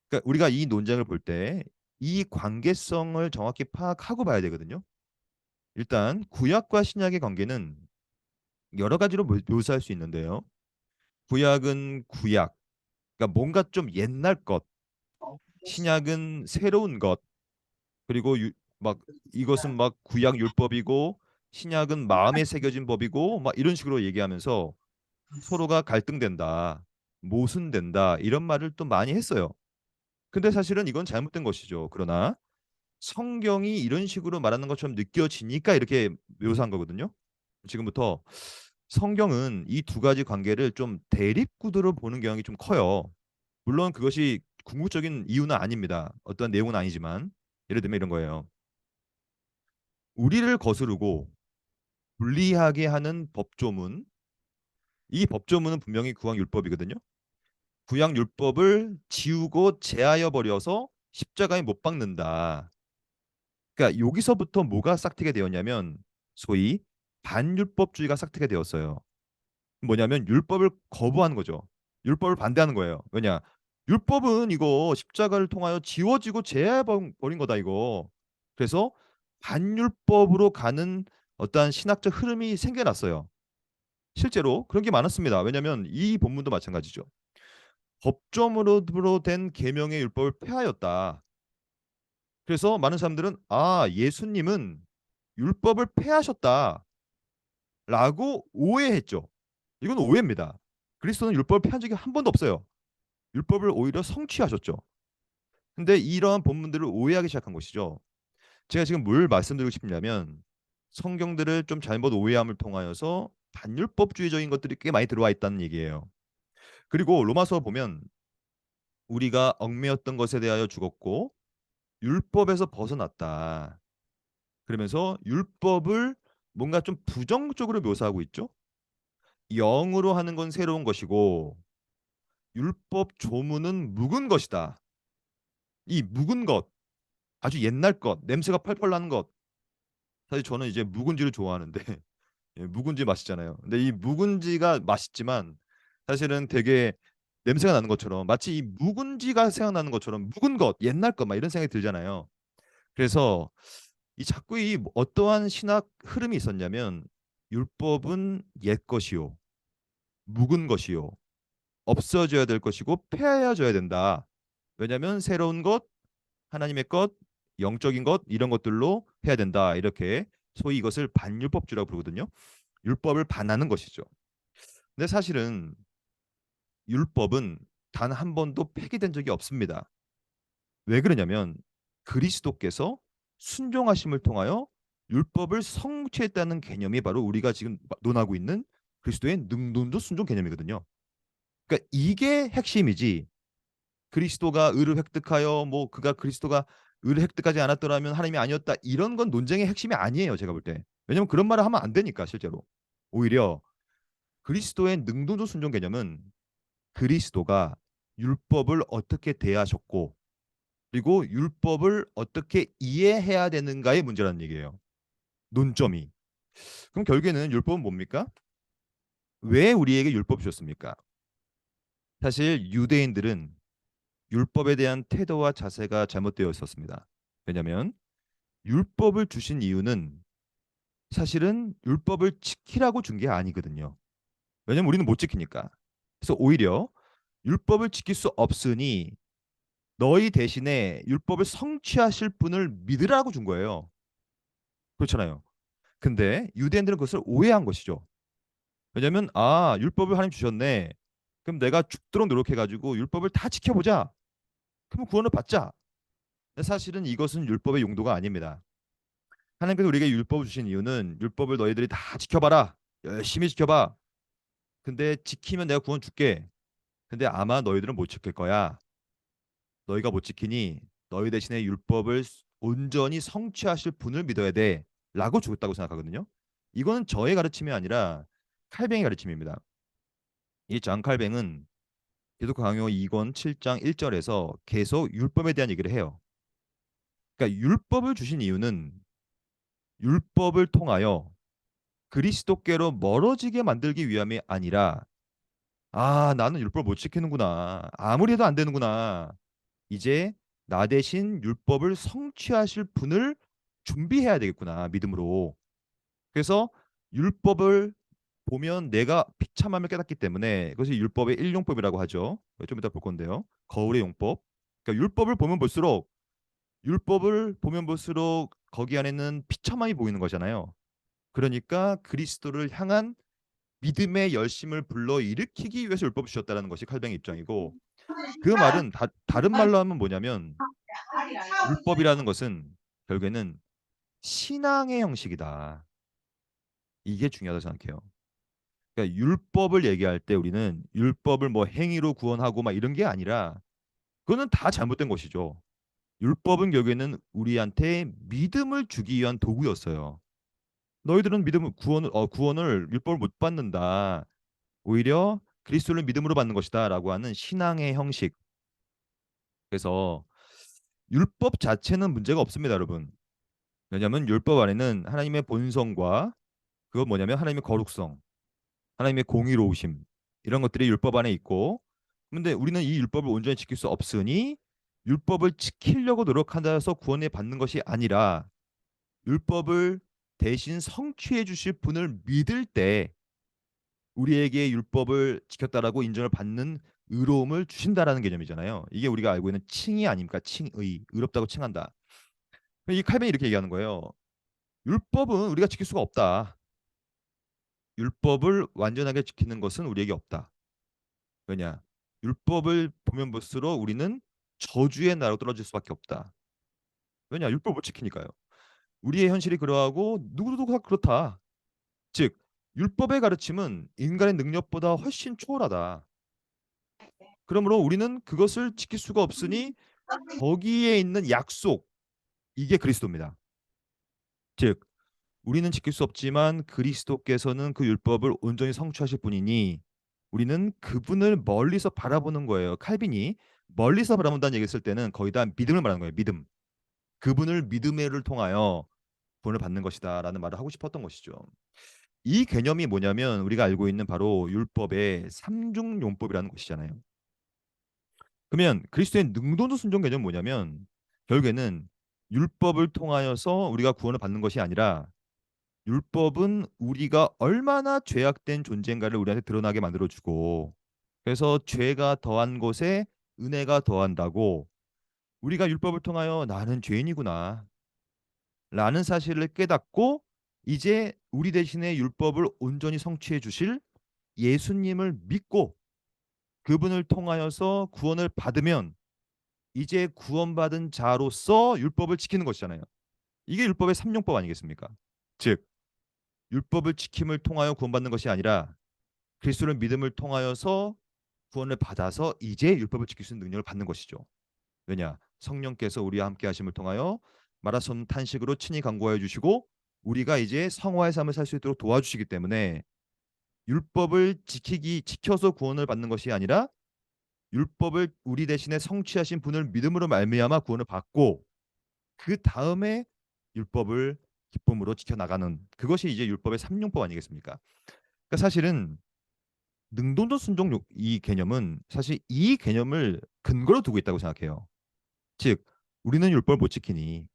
Speaker 1: 그러니까 우리가 이 논쟁을 볼 때 이 관계성을 정확히 파악하고 봐야 되거든요. 일단 구약과 신약의 관계는 여러 가지로 묘사할 수 있는데요. 구약은 구약, 그러니까 뭔가 좀 옛날 것, 신약은 새로운 것, 그리고 막 이것은 막 구약 율법이고 신약은 마음에 새겨진 법이고 막 이런 식으로 얘기하면서 서로가 갈등된다, 모순된다, 이런 말을 또 많이 했어요. 근데 사실은 이건 잘못된 것이죠. 그러나 성경이 이런 식으로 말하는 것처럼 느껴지니까 이렇게 묘사한 거거든요. 지금부터 성경은 이 두 가지 관계를 좀 대립 구도로 보는 경향이 좀 커요. 물론 그것이 궁극적인 이유는 아닙니다. 어떤 내용은 아니지만 예를 들면 이런 거예요. 우리를 거스르고 불리하게 하는 법조문, 이 법조문은 분명히 구약 율법이거든요. 구약 율법을 지우고 제하여 버려서 십자가에 못 박는다. 그러니까 여기서부터 뭐가 싹트게 되었냐면 소위 반율법주의가 싹트게 되었어요. 뭐냐면 율법을 거부하는 거죠. 율법을 반대하는 거예요. 왜냐? 율법은 이거 십자가를 통하여 지워지고 제해버린 거다 이거. 그래서 반율법으로 가는 어떠한 신학적 흐름이 생겨났어요. 실제로 그런 게 많았습니다. 왜냐하면 이 본문도 마찬가지죠. 법조문으로 된 계명의 율법을 폐하였다. 그래서 많은 사람들은 아 예수님은 율법을 폐하셨다라고 오해했죠. 이건 오해입니다. 그리스도는 율법을 폐한 적이 한 번도 없어요. 율법을 오히려 성취하셨죠. 근데 이러한 본문들을 오해하기 시작한 것이죠. 제가 지금 뭘 말씀드리고 싶냐면 성경들을 좀 잘못 오해함을 통하여서 반율법주의적인 것들이 꽤 많이 들어와 있다는 얘기예요. 그리고 로마서 보면 우리가 얽매였던 것에 대하여 죽었고 율법에서 벗어났다. 그러면서 율법을 뭔가 좀 부정적으로 묘사하고 있죠. 영으로 하는 건 새로운 것이고 율법 조문은 묵은 것이다. 이 묵은 것, 아주 옛날 것, 냄새가 펄펄 나는 것. 사실 저는 이제 묵은지를 좋아하는데 예, 묵은지 맛있잖아요. 근데 이 묵은지가 맛있지만 사실은 되게 냄새가 나는 것처럼 마치 이 묵은지가 생각나는 것처럼 묵은 것, 옛날 것 막 이런 생각이 들잖아요. 그래서 이 자꾸 이 어떠한 신학 흐름이 있었냐면 율법은 옛 것이요, 묵은 것이요, 없어져야 될 것이고 폐하여져야 된다. 왜냐하면 새로운 것, 하나님의 것, 영적인 것 이런 것들로 해야 된다. 이렇게 소위 이것을 반율법주라고 부르거든요. 율법을 반하는 것이죠. 근데 사실은 율법은 단 한 번도 폐기된 적이 없습니다. 왜 그러냐면 그리스도께서 순종하심을 통하여 율법을 성취했다는 개념이 바로 우리가 지금 논하고 있는 그리스도의 능동적 순종 개념이거든요. 그러니까 이게 핵심이지. 그리스도가 의를 획득하여 뭐 그가 그리스도가 의를 획득하지 않았더라면 하나님이 아니었다. 이런 건 논쟁의 핵심이 아니에요. 제가 볼 때. 왜냐면 그런 말을 하면 안 되니까 실제로. 오히려 그리스도의 능동적 순종 개념은 그리스도가 율법을 어떻게 대하셨고 그리고 율법을 어떻게 이해해야 되는가의 문제라는 얘기예요. 논점이. 그럼 결국에는 율법은 뭡니까? 왜 우리에게 율법 주셨습니까? 사실 유대인들은 율법에 대한 태도와 자세가 잘못되어 있었습니다. 왜냐하면 율법을 주신 이유는 사실은 율법을 지키라고 준 게 아니거든요. 왜냐면 우리는 못 지키니까. 그래서 오히려 율법을 지킬 수 없으니 너희 대신에 율법을 성취하실 분을 믿으라고 준 거예요. 그렇잖아요. 근데 유대인들은 그것을 오해한 것이죠. 왜냐하면 아 율법을 하나님 주셨네. 그럼 내가 죽도록 노력해가지고 율법을 다 지켜보자. 그럼 구원을 받자. 근데 사실은 이것은 율법의 용도가 아닙니다. 하나님께서 우리에게 율법을 주신 이유는 율법을 너희들이 다 지켜봐라. 열심히 지켜봐. 근데 지키면 내가 구원 줄게. 근데 아마 너희들은 못 지킬 거야. 너희가 못 지키니 너희 대신에 율법을 온전히 성취하실 분을 믿어야 돼. 라고 주었다고 생각하거든요. 이거는 저의 가르침이 아니라 칼뱅의 가르침입니다. 이 존 칼뱅은 기독교 강요 2권 7장 1절에서 계속 율법에 대한 얘기를 해요. 그러니까 율법을 주신 이유는 율법을 통하여 그리스도께로 멀어지게 만들기 위함이 아니라 아 나는 율법 못 지키는구나. 아무리 해도 안 되는구나. 이제 나 대신 율법을 성취하실 분을 준비해야 되겠구나. 믿음으로. 그래서 율법을 보면 내가 비참함을 깨닫기 때문에 그것이 율법의 일용법이라고 하죠. 좀 이따 볼 건데요. 거울의 용법. 그러니까 율법을 보면 볼수록 거기 안에는 비참함이 보이는 거잖아요. 그러니까 그리스도를 향한 믿음의 열심을 불러 일으키기 위해서 율법을 주셨다는 것이 칼뱅의 입장이고 그 말은 다른 말로 하면 뭐냐면 율법이라는 것은 결국에는 신앙의 형식이다. 이게 중요하다고 생각해요. 그러니까 율법을 얘기할 때 우리는 율법을 뭐 행위로 구원하고 막 이런 게 아니라 그거는 다 잘못된 것이죠. 율법은 결국에는 우리한테 믿음을 주기 위한 도구였어요. 너희들은 믿음을 구원을 율법을 못 받는다. 오히려 그리스도를 믿음으로 받는 것이다라고 하는 신앙의 형식. 그래서 율법 자체는 문제가 없습니다, 여러분. 왜냐하면 율법 안에는 하나님의 본성과 그건 뭐냐면 하나님의 거룩성, 하나님의 공의로우심 이런 것들이 율법 안에 있고 근데 우리는 이 율법을 온전히 지킬 수 없으니 율법을 지키려고 노력한다 해서 구원을 받는 것이 아니라 율법을 대신 성취해 주실 분을 믿을 때 우리에게 율법을 지켰다라고 인정을 받는 의로움을 주신다라는 개념이잖아요. 이게 우리가 알고 있는 칭의 아닙니까? 칭의, 의롭다고 칭한다. 이 칼빈이 이렇게 얘기하는 거예요. 율법은 우리가 지킬 수가 없다. 율법을 완전하게 지키는 것은 우리에게 없다. 왜냐? 율법을 보면 볼수록 우리는 저주의 나라로 떨어질 수밖에 없다. 왜냐? 율법을 못 지키니까요. 우리의 현실이 그러하고 누구도 다 그렇다. 즉, 율법의 가르침은 인간의 능력보다 훨씬 초월하다. 그러므로 우리는 그것을 지킬 수가 없으니 거기에 있는 약속, 이게 그리스도입니다. 즉, 우리는 지킬 수 없지만 그리스도께서는 그 율법을 온전히 성취하실 분이니 우리는 그분을 멀리서 바라보는 거예요. 칼빈이 멀리서 바라본다는 얘기 했을 때는 거의 다 믿음을 말하는 거예요. 믿음. 그분을 믿음을 통하여 구원을 받는 것이다라는 말을 하고 싶었던 것이죠. 이 개념이 뭐냐면 우리가 알고 있는 바로 율법의 삼중용법이라는 것이잖아요. 그러면 그리스도의 능동적 순종 개념은 뭐냐면 결국에는 율법을 통하여서 우리가 구원을 받는 것이 아니라 율법은 우리가 얼마나 죄악된 존재인가를 우리한테 드러나게 만들어주고 그래서 죄가 더한 곳에 은혜가 더한다고 우리가 율법을 통하여 나는 죄인이구나 라는 사실을 깨닫고 이제 우리 대신에 율법을 온전히 성취해 주실 예수님을 믿고 그분을 통하여서 구원을 받으면 이제 구원받은 자로서 율법을 지키는 것이잖아요. 이게 율법의 삼용법 아니겠습니까? 즉 율법을 지킴을 통하여 구원받는 것이 아니라 그리스도를 믿음을 통하여서 구원을 받아서 이제 율법을 지킬 수 있는 능력을 받는 것이죠. 왜냐? 성령께서 우리와 함께 하심을 통하여 마라손 탄식으로 친히 강구하여 주시고 우리가 이제 성화의 삶을 살 수 있도록 도와주시기 때문에 율법을 지켜서 구원을 받는 것이 아니라 율법을 우리 대신에 성취하신 분을 믿음으로 말미암아 구원을 받고 그 다음에 율법을 기쁨으로 지켜나가는 그것이 이제 율법의 삼용법 아니겠습니까? 그러니까 사실은 능동적 순종 이 개념은 사실 이 개념을 근거로 두고 있다고 생각해요. 즉 우리는 율법을 못 지키니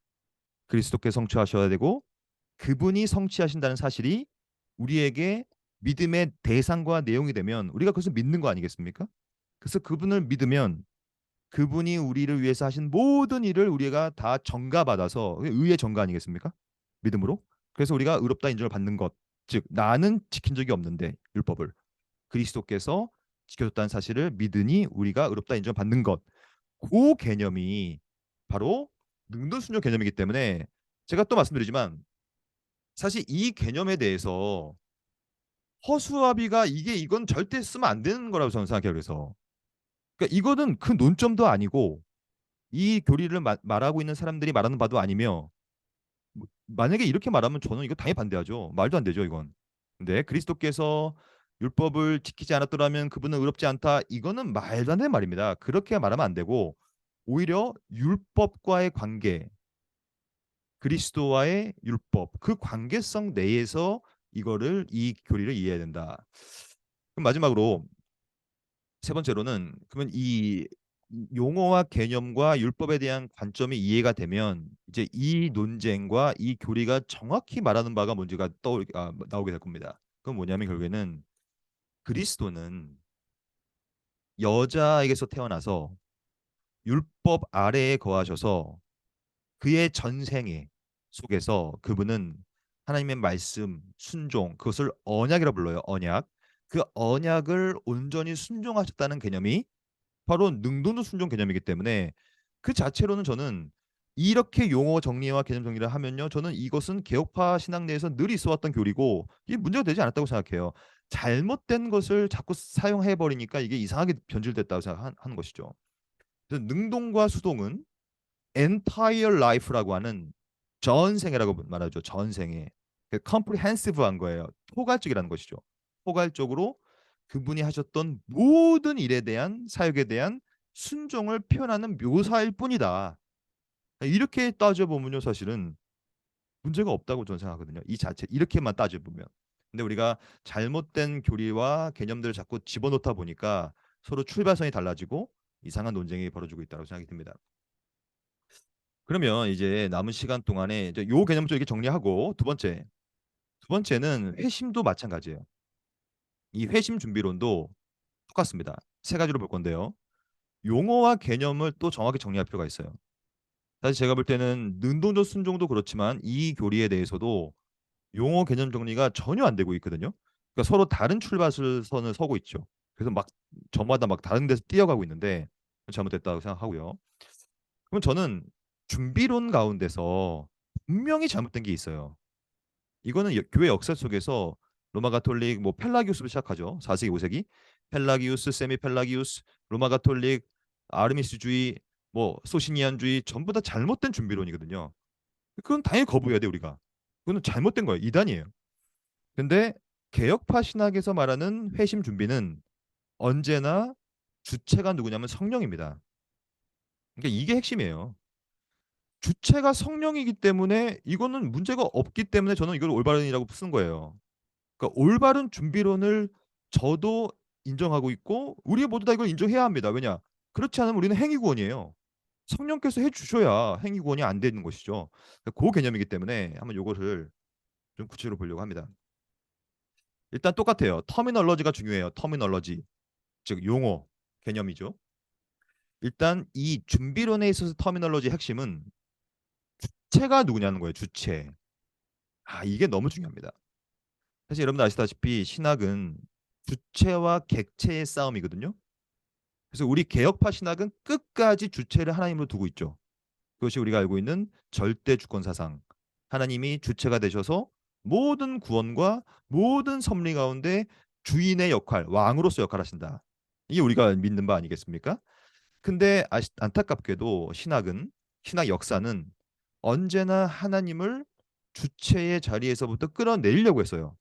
Speaker 1: 그리스도께 성취하셔야 되고 그분이 성취하신다는 사실이 우리에게 믿음의 대상과 내용이 되면 우리가 그것을 믿는 거 아니겠습니까? 그래서 그분을 믿으면 그분이 우리를 위해서 하신 모든 일을 우리가 다 전가받아서 의의 전가 아니겠습니까? 믿음으로. 그래서 우리가 의롭다 인정을 받는 것. 즉 나는 지킨 적이 없는데 율법을 그리스도께서 지켜줬다는 사실을 믿으니 우리가 의롭다 인정을 받는 것. 그 개념이 바로 능동순종 개념이기 때문에 제가 또 말씀드리지만 사실 이 개념에 대해서 허수아비가 이건 절대 쓰면 안 되는 거라고 저는 생각해요. 그래서 그러니까 이거는 그 논점도 아니고 이 교리를 말하고 있는 사람들이 말하는 바도 아니며 만약에 이렇게 말하면 저는 이거 당연히 반대하죠. 말도 안 되죠, 이건. 근데 그리스도께서 율법을 지키지 않았더라면 그분은 의롭지 않다. 이거는 말도 안 되는 말입니다. 그렇게 말하면 안 되고 오히려 율법과의 관계, 그리스도와의 율법, 그 관계성 내에서 이 교리를 이해해야 된다. 그럼 마지막으로 세 번째로는 그러면 이 용어와 개념과 율법에 대한 관점이 이해가 되면 이제 이 논쟁과 이 교리가 정확히 말하는 바가 뭔지가 나오게 될 겁니다. 그건 뭐냐면 결국에는 그리스도는 여자에게서 태어나서 율법 아래에 거하셔서 그의 전생에 속에서 그분은 하나님의 말씀, 순종, 그것을 언약이라 불러요. 언약. 그 언약을 온전히 순종하셨다는 개념이 바로 능동적 순종 개념이기 때문에 그 자체로는 저는 이렇게 용어 정리와 개념 정리를 하면요. 저는 이것은 개혁파 신학 내에서 늘 있어왔던 교리고 이게 문제가 되지 않았다고 생각해요. 잘못된 것을 자꾸 사용해 버리니까 이게 이상하게 변질됐다고 생각하는 것이죠. 그래서 능동과 수동은 entire life라고 하는 전생애라고 말하죠. 전생애. comprehensive한 거예요. 포괄적이라는 것이죠. 포괄적으로 그분이 하셨던 모든 일에 대한 사역에 대한 순종을 표현하는 묘사일 뿐이다. 이렇게 따져보면요, 사실은 문제가 없다고 저는 생각하거든요. 이 자체 이렇게만 따져보면. 근데 우리가 잘못된 교리와 개념들을 자꾸 집어넣다 보니까 서로 출발선이 달라지고 이상한 논쟁이 벌어지고 있다고 생각이 듭니다. 그러면 이제 남은 시간 동안에 이제 요 개념 좀 이렇게 정리하고 두 번째는 회심도 마찬가지예요. 이 회심 준비론도 똑같습니다. 세 가지로 볼 건데요. 용어와 개념을 또 정확히 정리할 필요가 있어요. 사실 제가 볼 때는 능동적 순종도 그렇지만 이 교리에 대해서도 용어 개념 정리가 전혀 안 되고 있거든요. 그러니까 서로 다른 출발선을 서고 있죠. 그래서 막 저마다 막 다른 데서 뛰어가고 있는데 잘못됐다고 생각하고요. 그럼 저는 준비론 가운데서 분명히 잘못된 게 있어요. 이거는 교회 역사 속에서 로마 가톨릭 뭐 펠라기우스부터 시작하죠. 4세기 5세기 펠라기우스, 세미 펠라기우스, 로마 가톨릭, 아르미스주의, 뭐 소시니안주의 전부 다 잘못된 준비론이거든요. 그건 당연히 거부해야 돼 우리가. 그거는 잘못된 거예요. 이단이에요. 근데 개혁파 신학에서 말하는 회심 준비는 언제나 주체가 누구냐면 성령입니다. 그러니까 이게 핵심이에요. 주체가 성령이기 때문에 이거는 문제가 없기 때문에 저는 이걸 올바른이라고 쓴 거예요. 그러니까 올바른 준비론을 저도 인정하고 있고 우리 모두 다 이걸 인정해야 합니다. 왜냐? 그렇지 않으면 우리는 행위구원이에요. 성령께서 해주셔야 행위구원이 안 되는 것이죠. 그 개념이기 때문에 한번 요거를 좀 구체적으로 보려고 합니다. 일단 똑같아요. 터미널러지가 중요해요. 터미널러지. 즉 용어 개념이죠. 일단 이 준비론에 있어서 터미널러지 핵심은 주체가 누구냐는 거예요. 주체. 아 이게 너무 중요합니다. 사실 여러분들 아시다시피 신학은 주체와 객체의 싸움이거든요. 그래서 우리 개혁파 신학은 끝까지 주체를 하나님으로 두고 있죠. 그것이 우리가 알고 있는 절대 주권 사상. 하나님이 주체가 되셔서 모든 구원과 모든 섭리 가운데 주인의 역할, 왕으로서 역할하신다. 이게 우리가 믿는 바 아니겠습니까? 근데 안타깝게도 신학 역사는 언제나 하나님을 주체의 자리에서부터 끌어내리려고 했어요.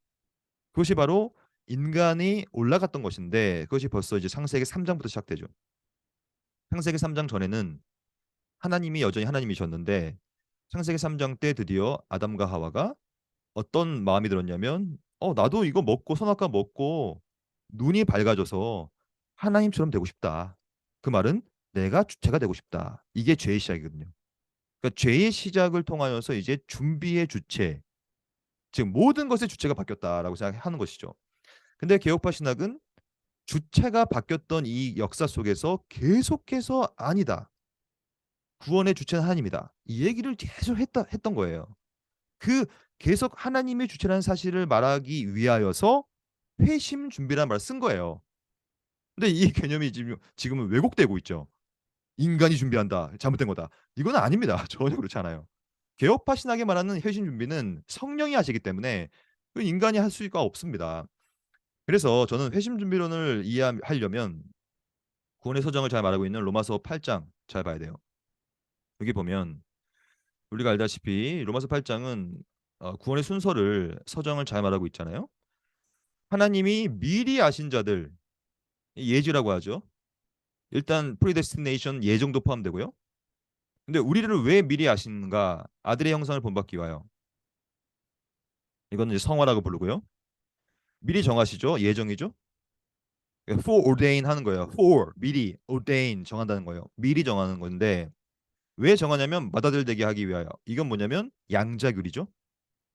Speaker 1: 그것이 바로 인간이 올라갔던 것인데 그것이 벌써 이제 창세기 3장부터 시작되죠. 창세기 3장 전에는 하나님이 여전히 하나님이셨는데 창세기 3장 때 드디어 아담과 하와가 어떤 마음이 들었냐면 나도 이거 먹고 선악과 먹고 눈이 밝아져서 하나님처럼 되고 싶다. 그 말은 내가 주체가 되고 싶다. 이게 죄의 시작이거든요. 그러니까 죄의 시작을 통하여서 이제 준비의 주체, 즉 모든 것의 주체가 바뀌었다라고 생각하는 것이죠. 근데 개혁파 신학은 주체가 바뀌었던 이 역사 속에서 계속해서 아니다. 구원의 주체는 하나님이다. 이 얘기를 계속 했던 거예요. 그 계속 하나님의 주체라는 사실을 말하기 위하여서 회심 준비라는 말을 쓴 거예요. 근데 이 개념이 지금은 왜곡되고 있죠. 인간이 준비한다. 잘못된 거다. 이건 아닙니다. 전혀 그렇지 않아요. 개혁파 신학에 말하는 회심 준비는 성령이 하시기 때문에 그 인간이 할 수가 없습니다. 그래서 저는 회심 준비론을 이해하려면 구원의 서정을 잘 말하고 있는 로마서 8장 잘 봐야 돼요. 여기 보면 우리가 알다시피 로마서 8장은 구원의 순서를 서정을 잘 말하고 있잖아요. 하나님이 미리 아신 자들 예지라고 하죠. 일단 프리데스티네이션 예정도 포함되고요. 근데 우리를 왜 미리 아시는가? 아들의 형상을 본받기 위하여. 이거는 이제 성화라고 부르고요. 미리 정하시죠. 예정이죠. foreordain 하는 거예요. for 미리 ordain 정한다는 거예요. 미리 정하는 건데 왜 정하냐면 맏아들 되게 하기 위하여. 이건 뭐냐면 양자교리죠.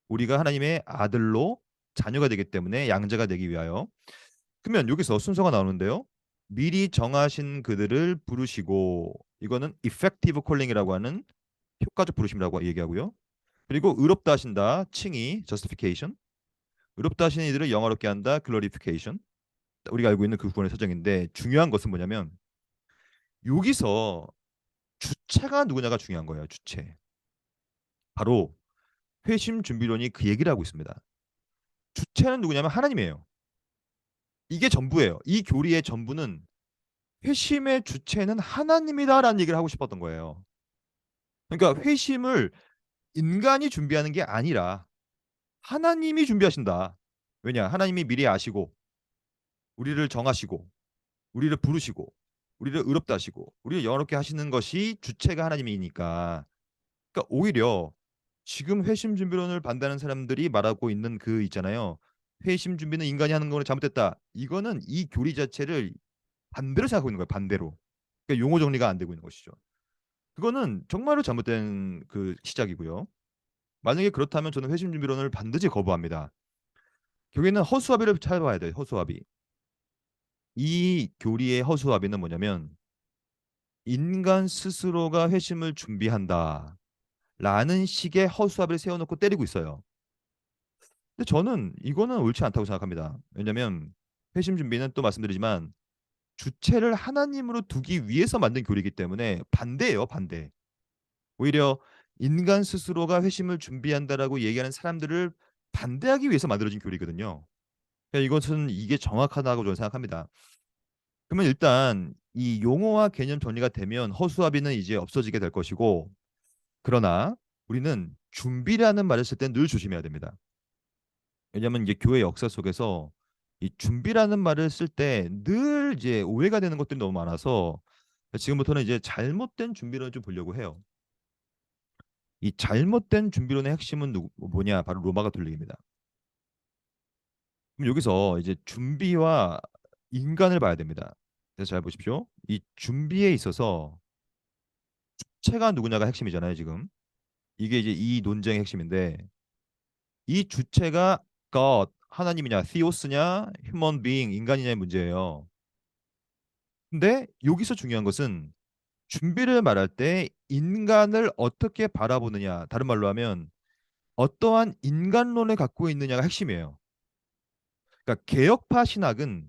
Speaker 1: 우리가 하나님의 아들로 자녀가 되기 때문에 양자가 되기 위하여. 그러면 여기서 순서가 나오는데요. 미리 정하신 그들을 부르시고 이거는 effective calling이라고 하는 효과적 부르심이라고 얘기하고요. 그리고 의롭다 하신다 칭의 justification. 의롭다 하신 이들을 영화롭게 한다 glorification. 우리가 알고 있는 그 구원의 사정인데 중요한 것은 뭐냐면 여기서 주체가 누구냐가 중요한 거예요. 주체. 바로 회심 준비론이 그 얘기를 하고 있습니다. 주체는 누구냐면 하나님이에요. 이게 전부예요. 이 교리의 전부는 회심의 주체는 하나님이다라는 얘기를 하고 싶었던 거예요. 그러니까 회심을 인간이 준비하는 게 아니라 하나님이 준비하신다. 왜냐? 하나님이 미리 아시고 우리를 정하시고 우리를 부르시고 우리를 의롭다 하시고 우리를 영원롭게 하시는 것이 주체가 하나님이니까. 그러니까 오히려 지금 회심 준비론을 반대하는 사람들이 말하고 있는 그 있잖아요. 회심 준비는 인간이 하는 거는 잘못됐다. 이거는 이 교리 자체를 반대로 생각하고 있는 거예요. 반대로. 그러니까 용어 정리가 안 되고 있는 것이죠. 그거는 정말로 잘못된 그 시작이고요. 만약에 그렇다면 저는 회심 준비론을 반드시 거부합니다. 교리는 허수아비를 찾아봐야 돼요. 허수아비. 이 교리의 허수아비는 뭐냐면 인간 스스로가 회심을 준비한다. 라는 식의 허수아비를 세워놓고 때리고 있어요. 근데 저는 이거는 옳지 않다고 생각합니다. 왜냐하면 회심 준비는 또 말씀드리지만 주체를 하나님으로 두기 위해서 만든 교리이기 때문에 반대예요, 반대. 오히려 인간 스스로가 회심을 준비한다라고 얘기하는 사람들을 반대하기 위해서 만들어진 교리거든요. 그러니까 이것은 이게 정확하다고 저는 생각합니다. 그러면 일단 이 용어와 개념 정리가 되면 허수아비는 이제 없어지게 될 것이고, 그러나 우리는 준비라는 말을 쓸 때 늘 조심해야 됩니다. 왜냐하면 이제 교회 역사 속에서 이 준비라는 말을 쓸 때 늘 이제 오해가 되는 것들이 너무 많아서 지금부터는 이제 잘못된 준비론을 좀 보려고 해요. 이 잘못된 준비론의 핵심은 뭐냐? 바로 로마 가톨릭입니다. 그럼 여기서 이제 준비와 인간을 봐야 됩니다. 그래서 잘 보십시오. 이 준비에 있어서 주체가 누구냐가 핵심이잖아요, 지금. 이게 이제 이 논쟁의 핵심인데 이 주체가 God, 하나님이냐, theos냐, human being, 인간이냐의 문제예요. 근데 여기서 중요한 것은 준비를 말할 때 인간을 어떻게 바라보느냐, 다른 말로 하면 어떠한 인간론을 갖고 있느냐가 핵심이에요. 그러니까 개혁파 신학은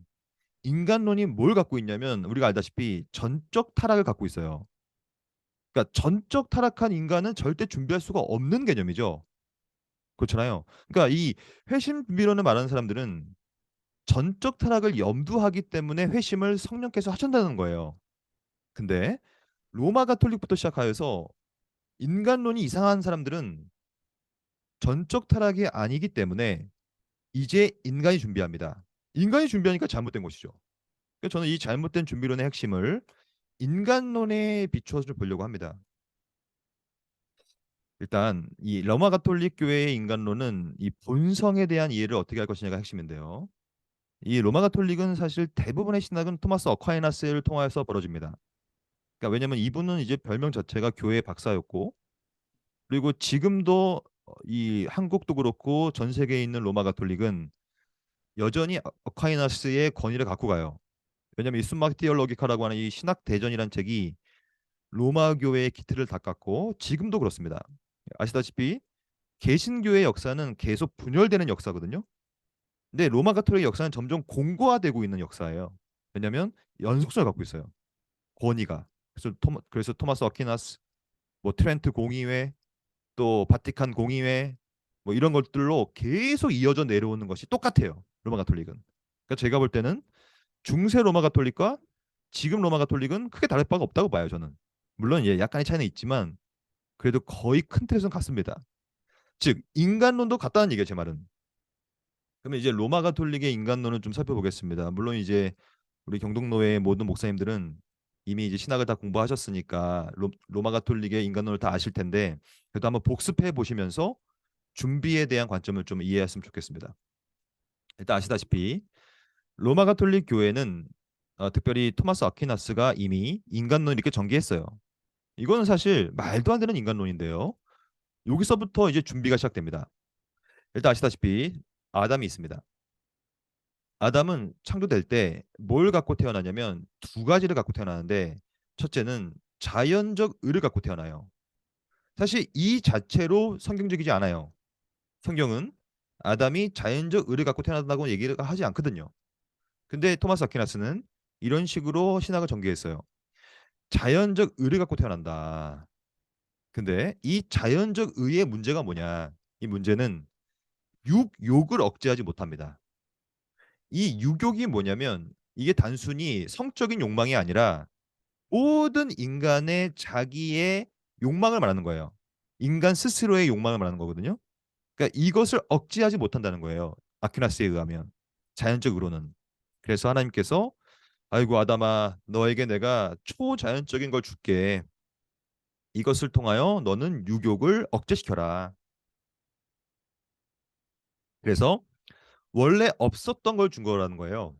Speaker 1: 인간론이 뭘 갖고 있냐면 우리가 알다시피 전적 타락을 갖고 있어요. 그러니까 전적 타락한 인간은 절대 준비할 수가 없는 개념이죠. 그렇잖아요. 그러니까 이 회심 준비론을 말하는 사람들은 전적 타락을 염두하기 때문에 회심을 성령께서 하신다는 거예요. 근데 로마 가톨릭부터 시작하여서 인간론이 이상한 사람들은 전적 타락이 아니기 때문에 이제 인간이 준비합니다. 인간이 준비하니까 잘못된 것이죠. 그래서 저는 이 잘못된 준비론의 핵심을 인간론에 비추어서 좀 보려고 합니다. 일단 이 로마 가톨릭 교회의 인간론은 이 본성에 대한 이해를 어떻게 할 것이냐가 핵심인데요. 이 로마 가톨릭은 사실 대부분의 신학은 토마스 어콰이나스를 통하여서 벌어집니다. 그러니까 왜냐하면 이분은 이제 별명 자체가 교회 박사였고, 그리고 지금도 이 한국도 그렇고 전 세계에 있는 로마 가톨릭은 여전히 어콰이나스의 권위를 갖고 가요. 왜냐하면 이 숨마 티올로기카라고 하는 이 신학 대전이란 책이 로마 교회의 기틀을 닦았고 지금도 그렇습니다. 아시다시피 개신교의 역사는 계속 분열되는 역사거든요. 근데 로마 가톨릭의 역사는 점점 공고화되고 있는 역사예요. 왜냐하면 연속성을 갖고 있어요. 권위가. 그래서 토마스 어퀴나스, 뭐 트렌트 공의회, 또 바티칸 공의회, 뭐 이런 것들로 계속 이어져 내려오는 것이 똑같아요. 로마 가톨릭은. 그러니까 제가 볼 때는 중세 로마 가톨릭과 지금 로마 가톨릭은 크게 다를 바가 없다고 봐요, 저는. 물론 예, 약간의 차이는 있지만 그래도 거의 큰 틀에서는 같습니다. 즉 인간론도 같다는 얘기예요, 제 말은. 그러면 이제 로마 가톨릭의 인간론을 좀 살펴보겠습니다. 물론 이제 우리 경동노회 모든 목사님들은 이미 이제 신학을 다 공부하셨으니까 로마 가톨릭의 인간론을 다 아실 텐데 그래도 한번 복습해 보시면서 준비에 대한 관점을 좀 이해했으면 좋겠습니다. 일단 아시다시피 로마 가톨릭 교회는 특별히 토마스 아퀴나스가 이미 인간론 이렇게 전개했어요. 이거는 사실 말도 안 되는 인간론인데요. 여기서부터 이제 준비가 시작됩니다. 일단 아시다시피 아담이 있습니다. 아담은 창조될 때 뭘 갖고 태어나냐면 두 가지를 갖고 태어나는데 첫째는 자연적 의를 갖고 태어나요. 사실 이 자체로 성경적이지 않아요. 성경은 아담이 자연적 의를 갖고 태어난다고 얘기를 하지 않거든요. 근데 토마스 아퀴나스는 이런 식으로 신학을 전개했어요. 자연적 의를 갖고 태어난다. 근데 이 자연적 의의 문제가 뭐냐? 이 문제는 육욕을 억제하지 못합니다. 이 육욕이 뭐냐면 이게 단순히 성적인 욕망이 아니라 모든 인간의 자기의 욕망을 말하는 거예요. 인간 스스로의 욕망을 말하는 거거든요. 그러니까 이것을 억제하지 못한다는 거예요. 아퀴나스에 의하면 자연적으로는. 그래서 하나님께서 아이고 아담아 너에게 내가 초자연적인 걸 줄게. 이것을 통하여 너는 유욕을 억제시켜라. 그래서 원래 없었던 걸 준 거라는 거예요.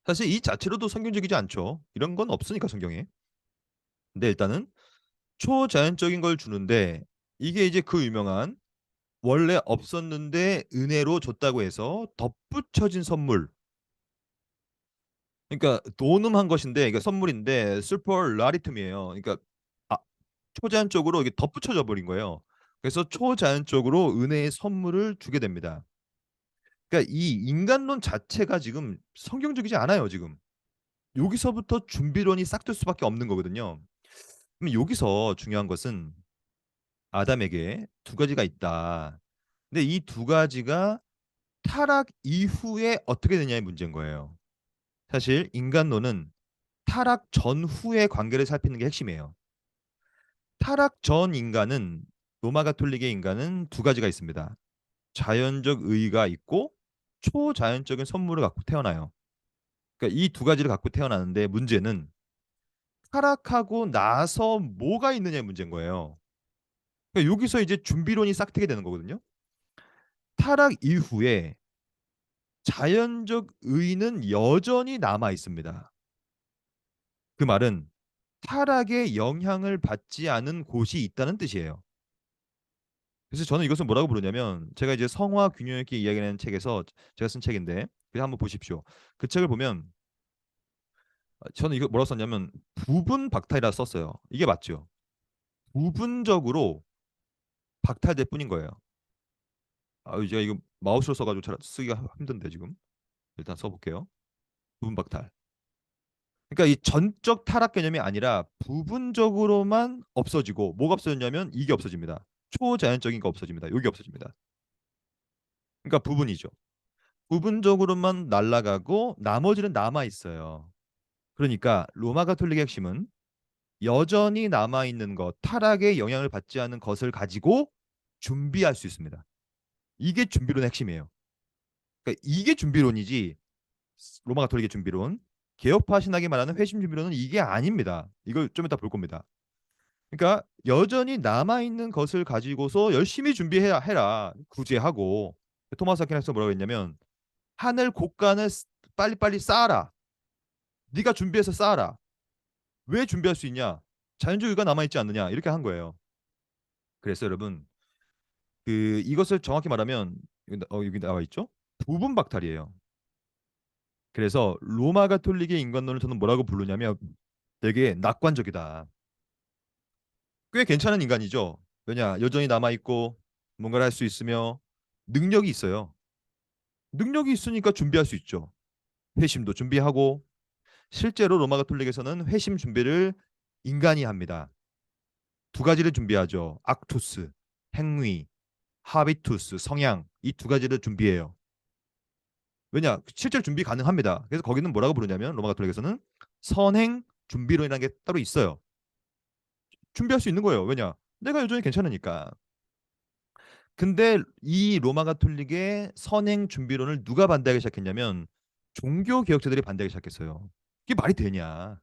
Speaker 1: 사실 이 자체로도 성경적이지 않죠. 이런 건 없으니까 성경에. 근데 일단은 초자연적인 걸 주는데 이게 이제 그 유명한 원래 없었는데 은혜로 줬다고 해서 덧붙여진 선물. 그러니까 도눔한 것인데 이게 선물인데 슈퍼라리툼이에요. 그러니까 아, 초자연적으로 이게 덧붙여져 버린 거예요. 그래서 초자연적으로 은혜의 선물을 주게 됩니다. 그러니까 이 인간론 자체가 지금 성경적이지 않아요, 지금. 여기서부터 준비론이 싹 들 수밖에 없는 거거든요. 그럼 여기서 중요한 것은 아담에게 두 가지가 있다. 근데 이 두 가지가 타락 이후에 어떻게 되냐의 문제인 거예요. 사실 인간론은 타락 전후의 관계를 살피는 게 핵심이에요. 타락 전 인간은 로마 가톨릭의 인간은 두 가지가 있습니다. 자연적 의가 있고 초자연적인 선물을 갖고 태어나요. 그러니까 이 두 가지를 갖고 태어나는데 문제는 타락하고 나서 뭐가 있느냐의 문제인 거예요. 그러니까 여기서 이제 준비론이 싹트게 되는 거거든요. 타락 이후에 자연적 의는 여전히 남아 있습니다. 그 말은 타락의 영향을 받지 않은 곳이 있다는 뜻이에요. 그래서 저는 이것을 뭐라고 부르냐면 제가 이제 성화 균형 있게 이야기하는 책에서 제가 쓴 책인데 그냥 한번 보십시오. 그 책을 보면 저는 이거 뭐라고 썼냐면 부분 박탈이라 썼어요. 이게 맞죠? 부분적으로 박탈될 뿐인 거예요. 아, 제가 이거 마우스로 써가지고 잘 쓰기가 힘든데 지금 일단 써볼게요. 부분 박탈. 그러니까 이 전적 타락 개념이 아니라 부분적으로만 없어지고 뭐가 없어졌냐면 이게 없어집니다. 초자연적인 거 없어집니다. 여기 없어집니다. 그러니까 부분이죠. 부분적으로만 날아가고 나머지는 남아 있어요. 그러니까 로마 가톨릭의 핵심은 여전히 남아 있는 것, 타락의 영향을 받지 않은 것을 가지고 준비할 수 있습니다. 이게 준비론의 핵심이에요. 그러니까 이게 준비론이지 로마 가톨릭의 준비론, 개혁파 신학이 말하는 회심 준비론은 이게 아닙니다. 이걸 좀 이따 볼 겁니다. 그러니까 여전히 남아 있는 것을 가지고서 열심히 준비해야 해라. 구제하고 토마스 아퀴나스가 뭐라고 했냐면 하늘 곳간을 빨리빨리 쌓아라. 네가 준비해서 쌓아라. 왜 준비할 수 있냐? 자연주의가 남아 있지 않느냐? 이렇게 한 거예요. 그래서 여러분 그 이것을 정확히 말하면 여기 나와 있죠? 부분 박탈이에요. 그래서 로마 가톨릭의 인간론을 저는 뭐라고 부르냐면 되게 낙관적이다. 꽤 괜찮은 인간이죠. 왜냐? 여전히 남아 있고 뭔가를 할 수 있으며 능력이 있어요. 능력이 있으니까 준비할 수 있죠. 회심도 준비하고 실제로 로마 가톨릭에서는 회심 준비를 인간이 합니다. 두 가지를 준비하죠. 악투스, 행위, 하비투스, 성향 이 두 가지를 준비해요. 왜냐? 실제로 준비 가능합니다. 그래서 거기는 뭐라고 부르냐면 로마 가톨릭에서는 선행 준비론이라는 게 따로 있어요. 준비할 수 있는 거예요. 왜냐? 내가 여전히 괜찮으니까. 근데 이 로마 가톨릭의 선행 준비론을 누가 반대하기 시작했냐면 종교 개혁자들이 반대하기 시작했어요. 이게 말이 되냐?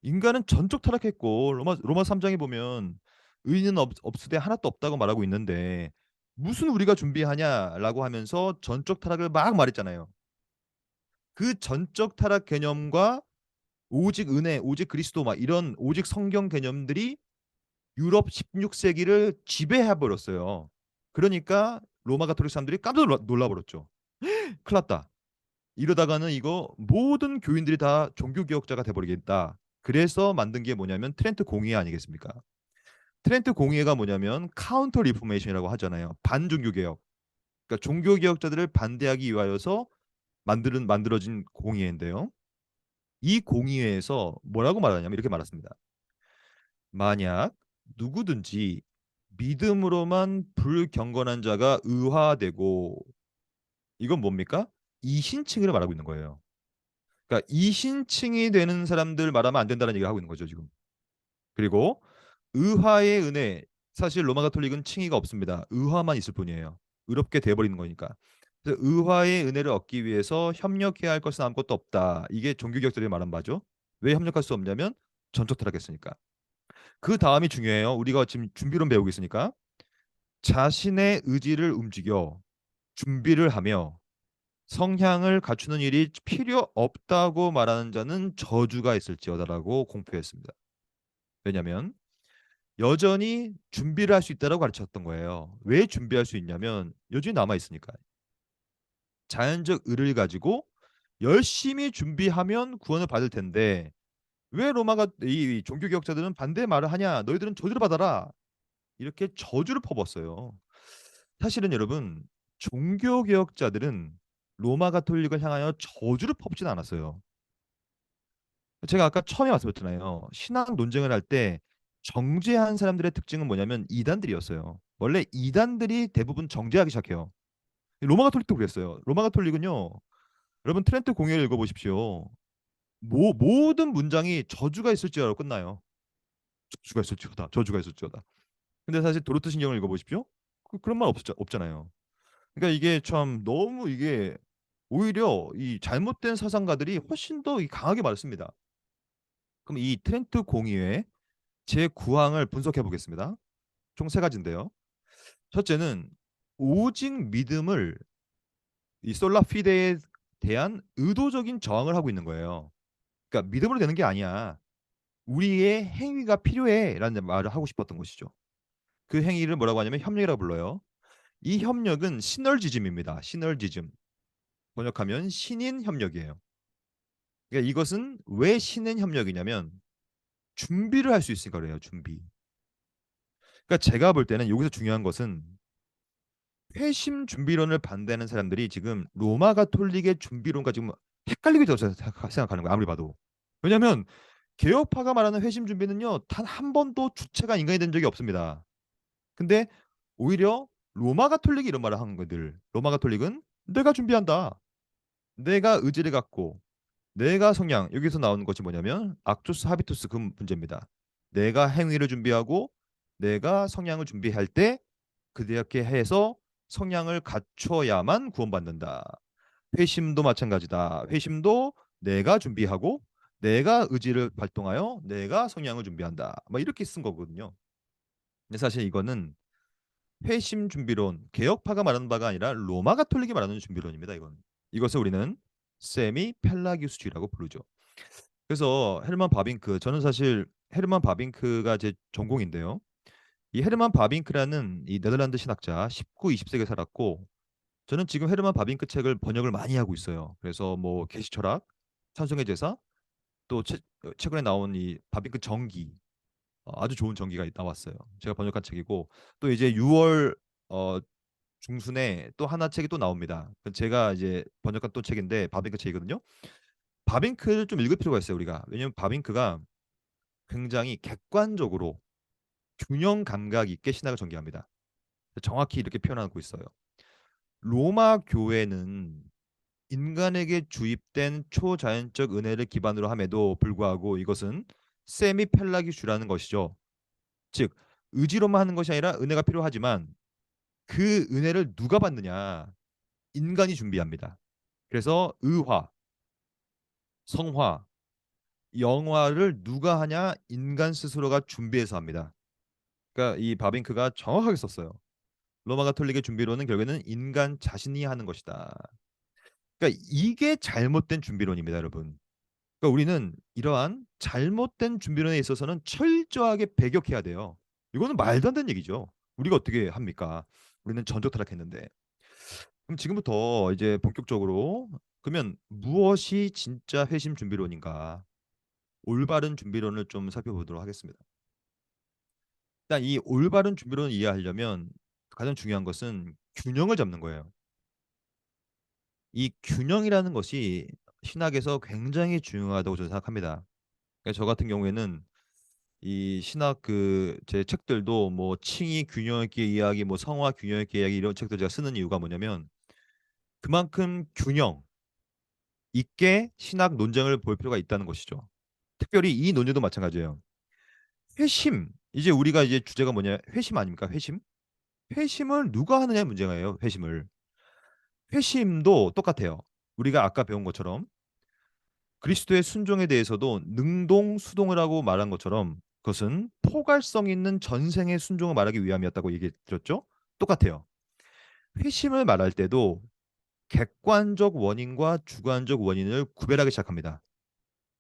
Speaker 1: 인간은 전적 타락했고 로마 3장에 보면 의인은 없으되 하나도 없다고 말하고 있는데 무슨 우리가 준비하냐라고 하면서 전적 타락을 막 말했잖아요. 그 전적 타락 개념과 오직 은혜, 오직 그리스도 막 이런 오직 성경 개념들이 유럽 16세기를 지배해 버렸어요. 그러니까 로마 가톨릭 사람들이 깜짝 놀라 버렸죠. 큰일 났다. 이러다가는 이거 모든 교인들이 다 종교 개혁자가 돼 버리겠다. 그래서 만든 게 뭐냐면 트렌트 공의회 아니겠습니까? 트렌트 공의회가 뭐냐면 카운터 리포메이션이라고 하잖아요. 반종교 개혁. 그러니까 종교 개혁자들을 반대하기 위하여서 만들어진 공의회인데요. 이 공의회에서 뭐라고 말하냐면 이렇게 말했습니다. 만약 누구든지 믿음으로만 불경건한 자가 의화되고 이건 뭡니까? 이신칭을 말하고 있는 거예요. 그러니까 이신칭이 되는 사람들 말하면 안 된다는 얘기를 하고 있는 거죠, 지금. 그리고 의화의 은혜 사실 로마 가톨릭은 칭의가 없습니다. 의화만 있을 뿐이에요. 의롭게 돼버리는 거니까. 그래서 의화의 은혜를 얻기 위해서 협력해야 할 것은 아무것도 없다. 이게 종교개혁자들이 말한 바죠. 왜 협력할 수 없냐면 전적 타락했으니까. 그 다음이 중요해요. 우리가 지금 준비론 배우고 있으니까 자신의 의지를 움직여 준비를 하며 성향을 갖추는 일이 필요 없다고 말하는 자는 저주가 있을지어다라고 공표했습니다. 왜냐하면 여전히 준비를 할 수 있다라고 가르쳤던 거예요. 왜 준비할 수 있냐면 여전히 남아 있으니까. 자연적 의를 가지고 열심히 준비하면 구원을 받을 텐데 왜 로마가 이 종교개혁자들은 반대 말을 하냐? 너희들은 저주를 받아라. 이렇게 저주를 퍼붓었어요. 사실은 여러분 종교개혁자들은 로마 가톨릭을 향하여 저주를 퍼붓진 않았어요. 제가 아까 처음에 말씀드렸잖아요. 신학 논쟁을 할 때 정죄한 사람들의 특징은 뭐냐면 이단들이었어요. 원래 이단들이 대부분 정죄하기 시작해요. 로마 가톨릭도 그랬어요. 로마 가톨릭은요. 여러분 트렌트 공예를 읽어보십시오. 모든 문장이 저주가 있을지어로 끝나요. 저주가 있을지어다. 저주가 있을지어다. 근데 사실 도르트 신경을 읽어보십시오. 그런 말 없잖아요. 그러니까 이게 참 너무 이게 오히려 이 잘못된 사상가들이 훨씬 더 강하게 말했습니다. 그럼 이 트렌트 공의회 제 구항을 분석해 보겠습니다. 총 세 가지인데요. 첫째는 오직 믿음을 이 솔라 피데에 대한 의도적인 저항을 하고 있는 거예요. 그러니까 믿음으로 되는 게 아니야. 우리의 행위가 필요해라는 말을 하고 싶었던 것이죠. 그 행위를 뭐라고 하냐면 협력이라고 불러요. 이 협력은 시널지즘입니다. 시널지즘. 번역하면 신인 협력이에요. 그러니까 이것은 왜 신인 협력이냐면 준비를 할 수 있으니까 그래요. 준비. 그러니까 제가 볼 때는 여기서 중요한 것은 회심 준비론을 반대하는 사람들이 지금 로마 가톨릭의 준비론과 지금 헷갈리게 되어서 생각하는 거예요. 아무리 봐도. 왜냐하면 개혁파가 말하는 회심 준비는요. 단 한 번도 주체가 인간이 된 적이 없습니다. 근데 오히려 로마 가톨릭이 이런 말을 하는 거들. 로마 가톨릭은 내가 준비한다. 내가 의지를 갖고 내가 성향 여기서 나오는 것이 뭐냐면 악투스 하비투스 그 문제입니다. 내가 행위를 준비하고 내가 성향을 준비할 때 그렇게 해서 성향을 갖춰야만 구원받는다. 회심도 마찬가지다. 회심도 내가 준비하고 내가 의지를 발동하여 내가 성향을 준비한다. 막 이렇게 쓴 거거든요. 근데 사실 이거는 회심 준비론, 개혁파가 말하는 바가 아니라 로마 가톨릭이 말하는 준비론입니다. 이건. 이것을 우리는 세미 펠라기우스주의라고 부르죠. 그래서 헤르만 바빙크, 저는 사실 헤르만 바빙크가 제 전공인데요. 이 헤르만 바빙크라는 이 네덜란드 신학자 19, 20세기에 살았고 저는 지금 헤르만 바빙크 책을 번역을 많이 하고 있어요. 그래서 뭐 계시철학, 찬송의 제사, 또 최근에 나온 이 바빙크 정기 아주 좋은 전기가 나왔어요. 제가 번역한 책이고 또 이제 6월 중순에 또 하나 책이 또 나옵니다. 제가 이제 번역한 또 책인데 바빙크 책이거든요. 바빙크를 좀 읽을 필요가 있어요, 우리가. 왜냐하면 바빙크가 굉장히 객관적으로 균형 감각 있게 신학을 전개합니다. 정확히 이렇게 표현하고 있어요. 로마 교회는 인간에게 주입된 초자연적 은혜를 기반으로 함에도 불구하고 이것은 세미펠라기주라는 것이죠. 즉 의지로만 하는 것이 아니라 은혜가 필요하지만 그 은혜를 누가 받느냐? 인간이 준비합니다. 그래서 의화, 성화, 영화를 누가 하냐? 인간 스스로가 준비해서 합니다. 그러니까 이 바빙크가 정확하게 썼어요. 로마 가톨릭의 준비론은 결국에는 인간 자신이 하는 것이다. 그러니까 이게 잘못된 준비론입니다, 여러분. 그러니까 우리는 이러한 잘못된 준비론에 있어서는 철저하게 배격해야 돼요. 이거는 말도 안 되는 얘기죠. 우리가 어떻게 합니까? 우리는 전적 타락했는데. 그럼 지금부터 이제 본격적으로 그러면 무엇이 진짜 회심 준비론인가? 올바른 준비론을 좀 살펴보도록 하겠습니다. 일단 이 올바른 준비론을 이해하려면 가장 중요한 것은 균형을 잡는 거예요. 이 균형이라는 것이 신학에서 굉장히 중요하다고 저는 생각합니다. 그러니까 저 같은 경우에는 이 신학 그 제 책들도 뭐 칭의 균형 있게 이야기, 뭐 성화 균형 있게 이야기 이런 책들 제가 쓰는 이유가 뭐냐면 그만큼 균형 있게 신학 논쟁을 볼 필요가 있다는 것이죠. 특별히 이 논쟁도 마찬가지예요. 회심 이제 우리가 이제 주제가 뭐냐 회심 아닙니까? 회심? 회심을 누가 하느냐의 문제가예요. 회심을 회심도 똑같아요. 우리가 아까 배운 것처럼 그리스도의 순종에 대해서도 능동수동이라고 말한 것처럼 그것은 포괄성 있는 전생의 순종을 말하기 위함이었다고 얘기 드렸죠. 똑같아요. 회심을 말할 때도 객관적 원인과 주관적 원인을 구별하기 시작합니다.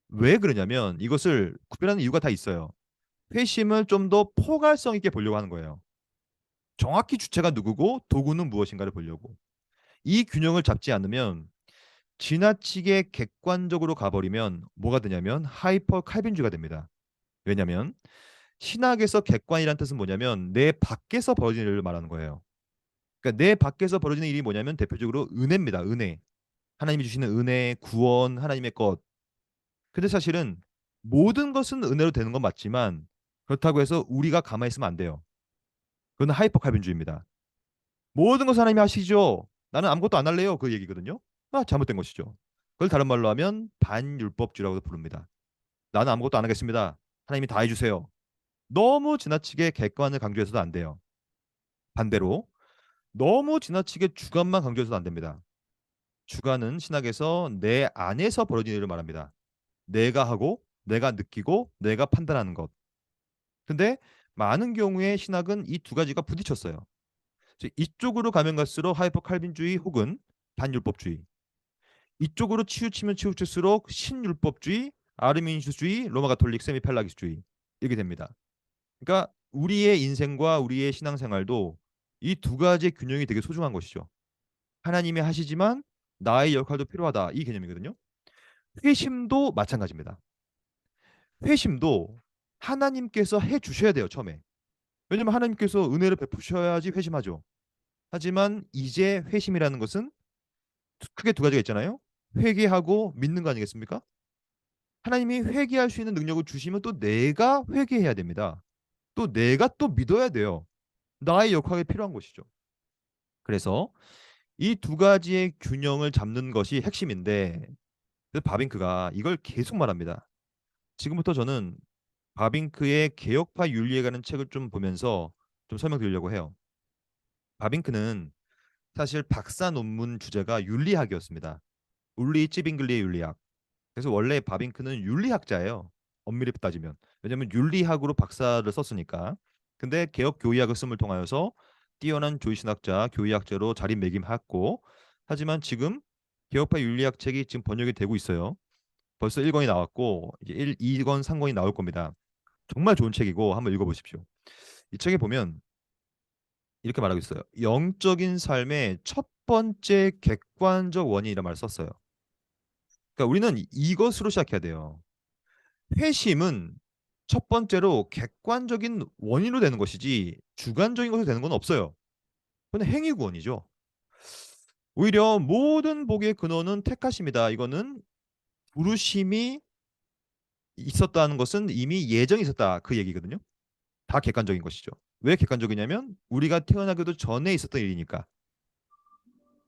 Speaker 1: 왜 그러냐면 이것을 구별하는 이유가 다 있어요. 회심을 좀 더 포괄성 있게 보려고 하는 거예요. 정확히 주체가 누구고 도구는 무엇인가를 보려고. 이 균형을 잡지 않으면 지나치게 객관적으로 가버리면 뭐가 되냐면 하이퍼 칼빈주의가 됩니다. 왜냐하면 신학에서 객관이란 뜻은 뭐냐면 내 밖에서 벌어지는 일을 말하는 거예요. 그러니까 내 밖에서 벌어지는 일이 뭐냐면 대표적으로 은혜입니다. 은혜. 하나님이 주시는 은혜, 구원, 하나님의 것. 근데 사실은 모든 것은 은혜로 되는 건 맞지만 그렇다고 해서 우리가 가만히 있으면 안 돼요. 그건 하이퍼 칼빈주의입니다. 모든 것을 하나님이 하시죠. 나는 아무것도 안 할래요. 그 얘기거든요. 잘못된 것이죠. 그걸 다른 말로 하면 반율법주의라고 부릅니다. 나는 아무것도 안 하겠습니다. 하나님이 다 해주세요. 너무 지나치게 객관을 강조해서도 안 돼요. 반대로 너무 지나치게 주관만 강조해서도 안 됩니다. 주관은 신학에서 내 안에서 벌어지는 일을 말합니다. 내가 하고 내가 느끼고 내가 판단하는 것. 근데 많은 경우에 신학은 이 두 가지가 부딪혔어요. 이쪽으로 가면 갈수록 하이퍼 칼빈주의 혹은 반율법주의. 이쪽으로 치우치면 치우칠수록 신율법주의, 아르민수주의, 로마 가톨릭 세미펠라기스주의 이렇게 됩니다. 그러니까 우리의 인생과 우리의 신앙생활도 이 두 가지의 균형이 되게 소중한 것이죠. 하나님이 하시지만 나의 역할도 필요하다 이 개념이거든요. 회심도 마찬가지입니다. 회심도 하나님께서 해 주셔야 돼요, 처음에. 왜냐면 하나님께서 은혜를 베푸셔야지 회심하죠. 하지만 이제 회심이라는 것은 크게 두 가지가 있잖아요. 회개하고 믿는 거 아니겠습니까? 하나님이 회개할 수 있는 능력을 주시면 또 내가 회개해야 됩니다. 또 내가 또 믿어야 돼요. 나의 역할이 필요한 것이죠. 그래서 이 두 가지의 균형을 잡는 것이 핵심인데 그 바빙크가 이걸 계속 말합니다. 지금부터 저는 바빙크의 개혁파 윤리에 관한 책을 좀 보면서 좀 설명드리려고 해요. 바빙크는 사실 박사 논문 주제가 윤리학이었습니다. 울리 찌빙글리의 윤리학. 그래서 원래 바빙크는 윤리학자예요. 엄밀히 따지면. 왜냐하면 윤리학으로 박사를 썼으니까. 근데 개혁 교의학을 씀을 통하여서 뛰어난 조의신학자, 교의학자로 자리매김했고 하지만 지금 개혁파 윤리학 책이 지금 번역이 되고 있어요. 벌써 1권이 나왔고 이제 2권, 3권이 나올 겁니다. 정말 좋은 책이고 한번 읽어보십시오. 이 책에 보면 이렇게 말하고 있어요. 영적인 삶의 첫 번째 객관적 원인이라는 말을 썼어요. 그러니까 우리는 이것으로 시작해야 돼요. 회심은 첫 번째로 객관적인 원인으로 되는 것이지 주관적인 것으로 되는 건 없어요. 그건 행위구원이죠. 오히려 모든 복의 근원은 택하심이다. 이거는 부르심이 있었다는 것은 이미 예정이 있었다. 그 얘기거든요. 다 객관적인 것이죠. 왜 객관적이냐면 우리가 태어나기도 전에 있었던 일이니까.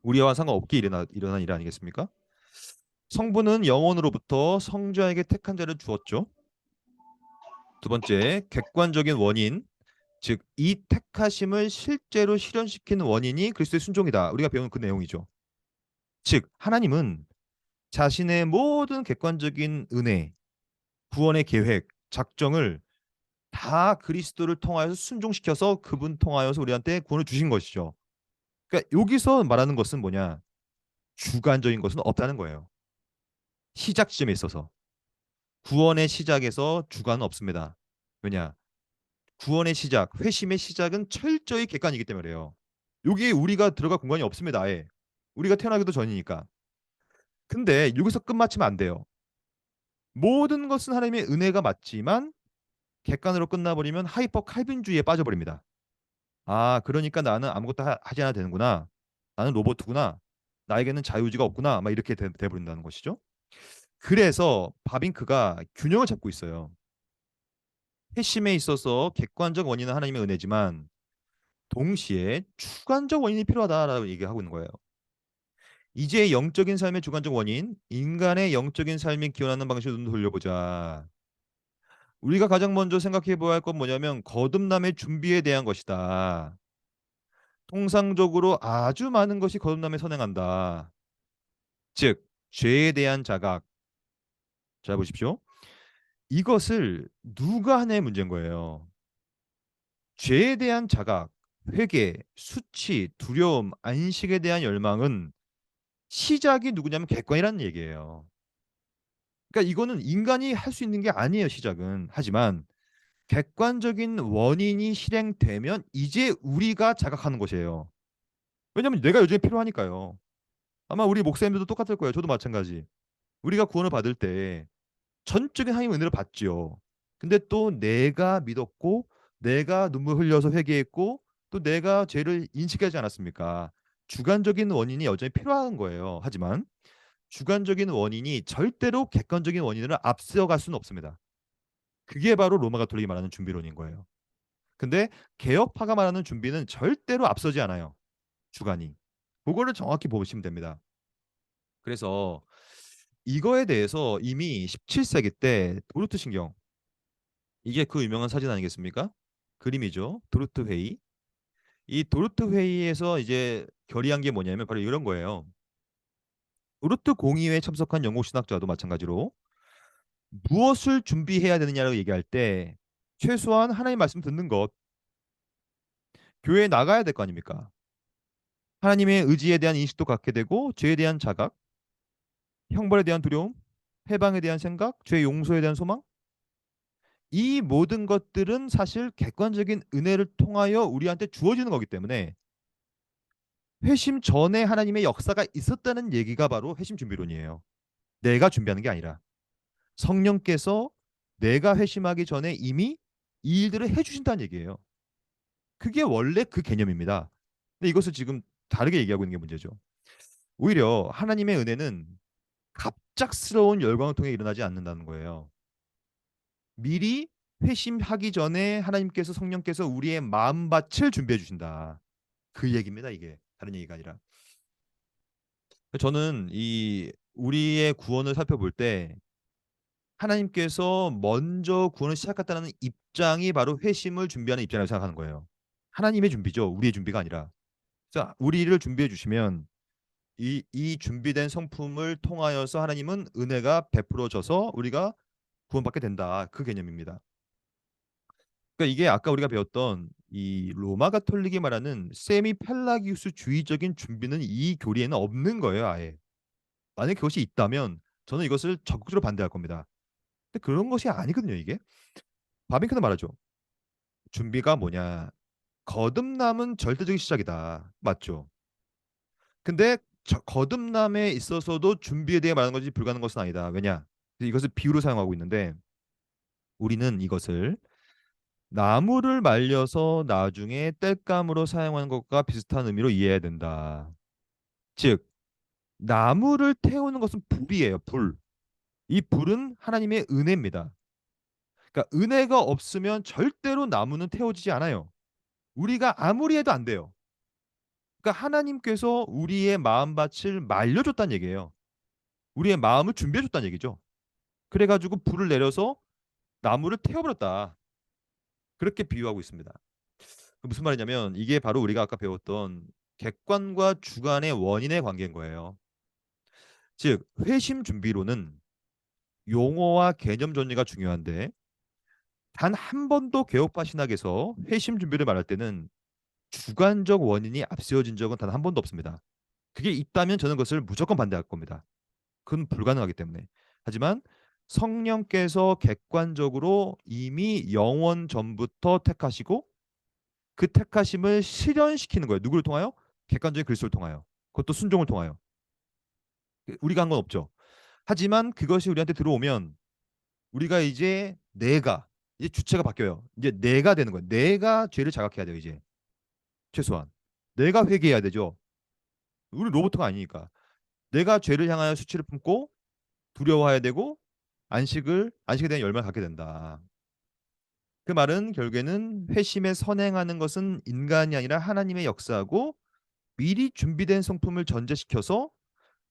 Speaker 1: 우리와 상관없게 일어난 일 아니겠습니까? 성부는 영원으로부터 성자에게 택한 자를 주었죠. 두 번째, 객관적인 원인, 즉 이 택하심을 실제로 실현시키는 원인이 그리스도의 순종이다. 우리가 배운 그 내용이죠. 즉 하나님은 자신의 모든 객관적인 은혜, 구원의 계획, 작정을 다 그리스도를 통하여서 순종시켜서 그분 통하여서 우리한테 구원을 주신 것이죠. 그러니까 여기서 말하는 것은 뭐냐? 주관적인 것은 없다는 거예요. 시작 지점에 있어서 구원의 시작에서 주관은 없습니다. 왜냐? 구원의 시작, 회심의 시작은 철저히 객관이기 때문에요. 여기에 우리가 들어갈 공간이 없습니다. 아예. 우리가 태어나기도 전이니까. 근데 여기서 끝마치면 안 돼요. 모든 것은 하나님의 은혜가 맞지만 객관으로 끝나버리면 하이퍼 칼빈주의에 빠져버립니다. 그러니까 나는 아무것도 하지 않아도 되는구나. 나는 로봇구나. 나에게는 자유의지가 없구나. 막 이렇게 돼버린다는 것이죠. 그래서 바빙크가 균형을 잡고 있어요. 회심에 있어서 객관적 원인은 하나님의 은혜지만 동시에 주관적 원인이 필요하다라고 얘기하고 있는 거예요. 이제 영적인 삶의 주관적 원인, 인간의 영적인 삶이 기원하는 방식으로 눈 돌려보자. 우리가 가장 먼저 생각해 보아야 할 건 뭐냐면 거듭남의 준비에 대한 것이다. 통상적으로 아주 많은 것이 거듭남에 선행한다. 즉, 죄에 대한 자각. 잘 보십시오. 이것을 누가 하냐의 문제인 거예요. 죄에 대한 자각, 회개, 수치, 두려움, 안식에 대한 열망은 시작이 누구냐면 객관이라는 얘기예요. 그러니까 이거는 인간이 할 수 있는 게 아니에요, 시작은. 하지만 객관적인 원인이 실행되면 이제 우리가 자각하는 것이에요. 왜냐하면 뇌가 요즘에 필요하니까요. 아마 우리 목사님들도 똑같을 거예요. 저도 마찬가지. 우리가 구원을 받을 때 전적인 하나님의 은혜를 받지요. 근데 또 내가 믿었고 내가 눈물 흘려서 회개했고 또 내가 죄를 인식하지 않았습니까? 주관적인 원인이 여전히 필요한 거예요. 하지만 주관적인 원인이 절대로 객관적인 원인을 앞서갈 수는 없습니다. 그게 바로 로마 가톨릭이 말하는 준비론인 거예요. 근데 개혁파가 말하는 준비는 절대로 앞서지 않아요. 주관이. 그거를 정확히 보시면 됩니다. 그래서 이거에 대해서 이미 17세기 때 도르트 신경, 이게 그 유명한 사진 아니겠습니까? 그림이죠. 도르트 회의. 이 도르트 회의에서 이제 결의한 게 뭐냐면 바로 이런 거예요. 도르트 공의회에 참석한 영국 신학자도 마찬가지로 무엇을 준비해야 되느냐고 얘기할 때 최소한 하나님 말씀 듣는 것, 교회에 나가야 될 거 아닙니까? 하나님의 의지에 대한 인식도 갖게 되고 죄에 대한 자각, 형벌에 대한 두려움, 해방에 대한 생각, 죄 용서에 대한 소망, 이 모든 것들은 사실 객관적인 은혜를 통하여 우리한테 주어지는 거기 때문에 회심 전에 하나님의 역사가 있었다는 얘기가 바로 회심 준비론이에요. 내가 준비하는 게 아니라 성령께서 내가 회심하기 전에 이미 이 일들을 해주신다는 얘기예요. 그게 원래 그 개념입니다. 근데 이것을 지금 다르게 얘기하고 있는 게 문제죠. 오히려 하나님의 은혜는 갑작스러운 열광을 통해 일어나지 않는다는 거예요. 미리 회심하기 전에 하나님께서 성령께서 우리의 마음밭을 준비해 주신다. 그 얘기입니다, 이게. 다른 얘기가 아니라. 저는 이 우리의 구원을 살펴볼 때 하나님께서 먼저 구원을 시작했다는 입장이 바로 회심을 준비하는 입장이라고 생각하는 거예요. 하나님의 준비죠. 우리의 준비가 아니라. 자, 우리를 준비해 주시면 이 준비된 성품을 통하여서 하나님은 은혜가 베풀어져서 우리가 구원받게 된다. 그 개념입니다. 그러니까 이게 아까 우리가 배웠던 이 로마 가톨릭이 말하는 세미 펠라기우스 주의적인 준비는 이 교리에는 없는 거예요, 아예. 만약 그것이 있다면 저는 이것을 적극적으로 반대할 겁니다. 근데 그런 것이 아니거든요, 이게. 바빙크는 말하죠. 준비가 뭐냐? 거듭남은 절대적인 시작이다. 맞죠? 근데 거듭남에 있어서도 준비에 대해 말하는 것이 불가능한 것은 아니다. 왜냐? 이것을 비유로 사용하고 있는데 우리는 이것을 나무를 말려서 나중에 땔감으로 사용하는 것과 비슷한 의미로 이해해야 된다. 즉, 나무를 태우는 것은 불이에요. 불. 이 불은 하나님의 은혜입니다. 그러니까 은혜가 없으면 절대로 나무는 태워지지 않아요. 우리가 아무리 해도 안 돼요. 그러니까 하나님께서 우리의 마음밭을 말려줬다는 얘기예요. 우리의 마음을 준비해줬다는 얘기죠. 그래가지고 불을 내려서 나무를 태워버렸다. 그렇게 비유하고 있습니다. 무슨 말이냐면 이게 바로 우리가 아까 배웠던 객관과 주관의 원인의 관계인 거예요. 즉 회심 준비론은 용어와 개념 정리가 중요한데 단 한 번도 개혁파 신학에서 회심 준비를 말할 때는 주관적 원인이 앞세워진 적은 단 한 번도 없습니다. 그게 있다면 저는 그것을 무조건 반대할 겁니다. 그건 불가능하기 때문에. 하지만 성령께서 객관적으로 이미 영원 전부터 택하시고 그 택하심을 실현시키는 거예요. 누구를 통하여? 객관적인 그리스도를 통하여. 그것도 순종을 통하여. 우리가 한 건 없죠. 하지만 그것이 우리한테 들어오면 우리가 이제 내가 이제 주체가 바뀌어요. 이제 내가 되는 거예요. 내가 죄를 자각해야 돼요. 이제 최소한 내가 회개해야 되죠. 우리 로봇가 아니니까. 내가 죄를 향하여 수치를 품고 두려워해야 되고 안식에 대한 열망을 갖게 된다. 그 말은 결국에는 회심에 선행하는 것은 인간이 아니라 하나님의 역사고 미리 준비된 성품을 전제시켜서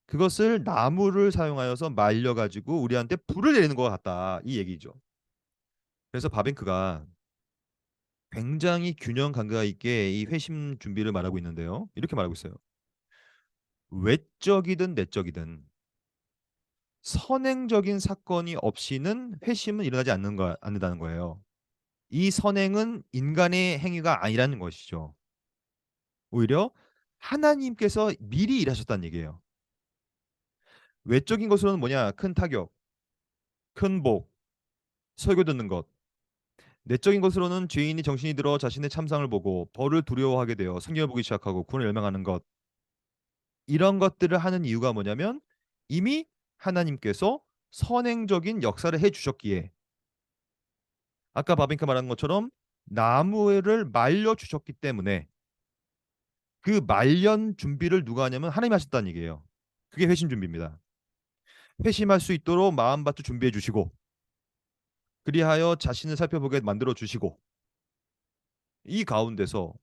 Speaker 1: 그것을 나무를 사용하여서 말려 가지고 우리한테 불을 내리는 것 같다 이 얘기죠. 그래서 바빙크가 굉장히 균형 감각 있게 이 회심 준비를 말하고 있는데요. 이렇게 말하고 있어요. 외적이든 내적이든 선행적인 사건이 없이는 회심은 일어나지 않는다는 거예요. 이 선행은 인간의 행위가 아니라는 것이죠. 오히려 하나님께서 미리 일하셨다는 얘기예요. 외적인 것으로는 뭐냐? 큰 타격, 큰 복, 설교 듣는 것. 내적인 것으로는 죄인이 정신이 들어 자신의 참상을 보고 벌을 두려워하게 되어 성경을 보기 시작하고 구원을 열망하는 것. 이런 것들을 하는 이유가 뭐냐면 이미 하나님께서 선행적인 역사를 해 주셨기에, 아까 바빙크 말한 것처럼 나무를 말려 주셨기 때문에 그 말년 준비를 누가 하냐면 하나님이 하셨다는 얘기예요. 그게 회심 준비입니다. 회심할 수 있도록 마음밭을 준비해 주시고, 그리하여 자신을 살펴보게 만들어 주시고, 이 가운데서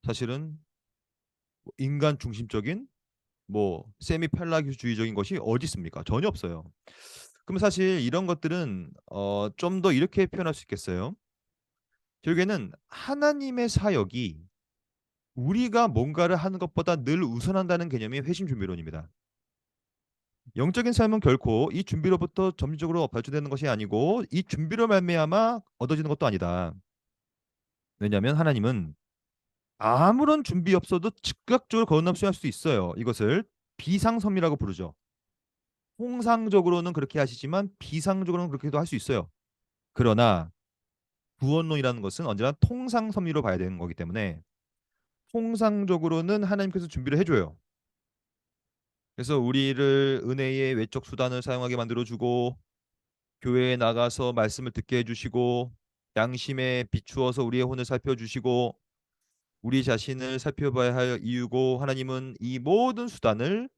Speaker 1: 사실은 인간 중심적인 뭐 세미 펠라기주의적인 것이 어디 있습니까? 전혀 없어요. 그럼 사실 이런 것들은 좀 더 이렇게 표현할 수 있겠어요. 결국에는 하나님의 사역이 우리가 뭔가를 하는 것보다 늘 우선한다는 개념이 회심 준비론입니다. 영적인 삶은 결코 이 준비로부터 점진적으로 발전되는 것이 아니고 이 준비로 말미암아 얻어지는 것도 아니다. 왜냐하면 하나님은 아무런 준비 없어도 즉각적으로 거듭남 수행할 수 있어요. 이것을 비상섭리라고 부르죠. 통상적으로는 그렇게 하시지만 비상적으로는 그렇게도 할 수 있어요. 그러나 구원론이라는 것은 언제나 통상섭리로 봐야 되는 거기 때문에 통상적으로는 하나님께서 준비를 해줘요. 그래서 우리를 은혜의 외적 수단을 사용하게 만들어주고, 교회에 나가서 말씀을 듣게 해주시고, 양심에 비추어서 우리의 혼을 살펴주시고, 우리 자신을 살펴봐야 할 이유고, 하나님은 이 모든 수단을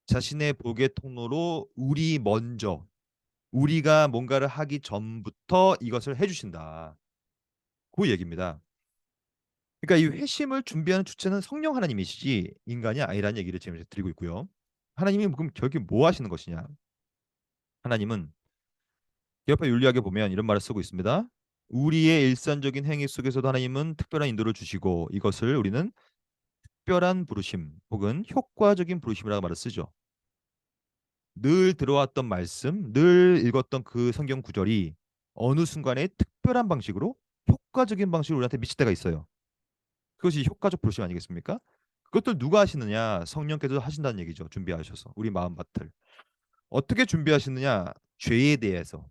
Speaker 1: 자신의 복의 통로로 우리 먼저, 우리가 뭔가를 하기 전부터 이것을 해주신다. 그 얘기입니다. 그러니까 이 회심을 준비하는 주체는 성령 하나님이시지 인간이 아니라는 얘기를 지금 드리고 있고요. 하나님이 그럼 결국에 뭐 하시는 것이냐? 하나님은 옆에 윤리학에 보면 이런 말을 쓰고 있습니다. 우리의 일상적인 행위 속에서도 하나님은 특별한 인도를 주시고 이것을 우리는 특별한 부르심 혹은 효과적인 부르심이라고 말을 쓰죠. 늘 들어왔던 말씀, 늘 읽었던 그 성경 구절이 어느 순간에 특별한 방식으로 효과적인 방식으로 우리한테 미칠 때가 있어요. 그것이 효과적 부르심 아니겠습니까? 그것들 누가 하시느냐? 성령께서 하신다는 얘기죠. 준비하셔서 우리 마음밭을 어떻게 준비하시느냐? 죄에 대해서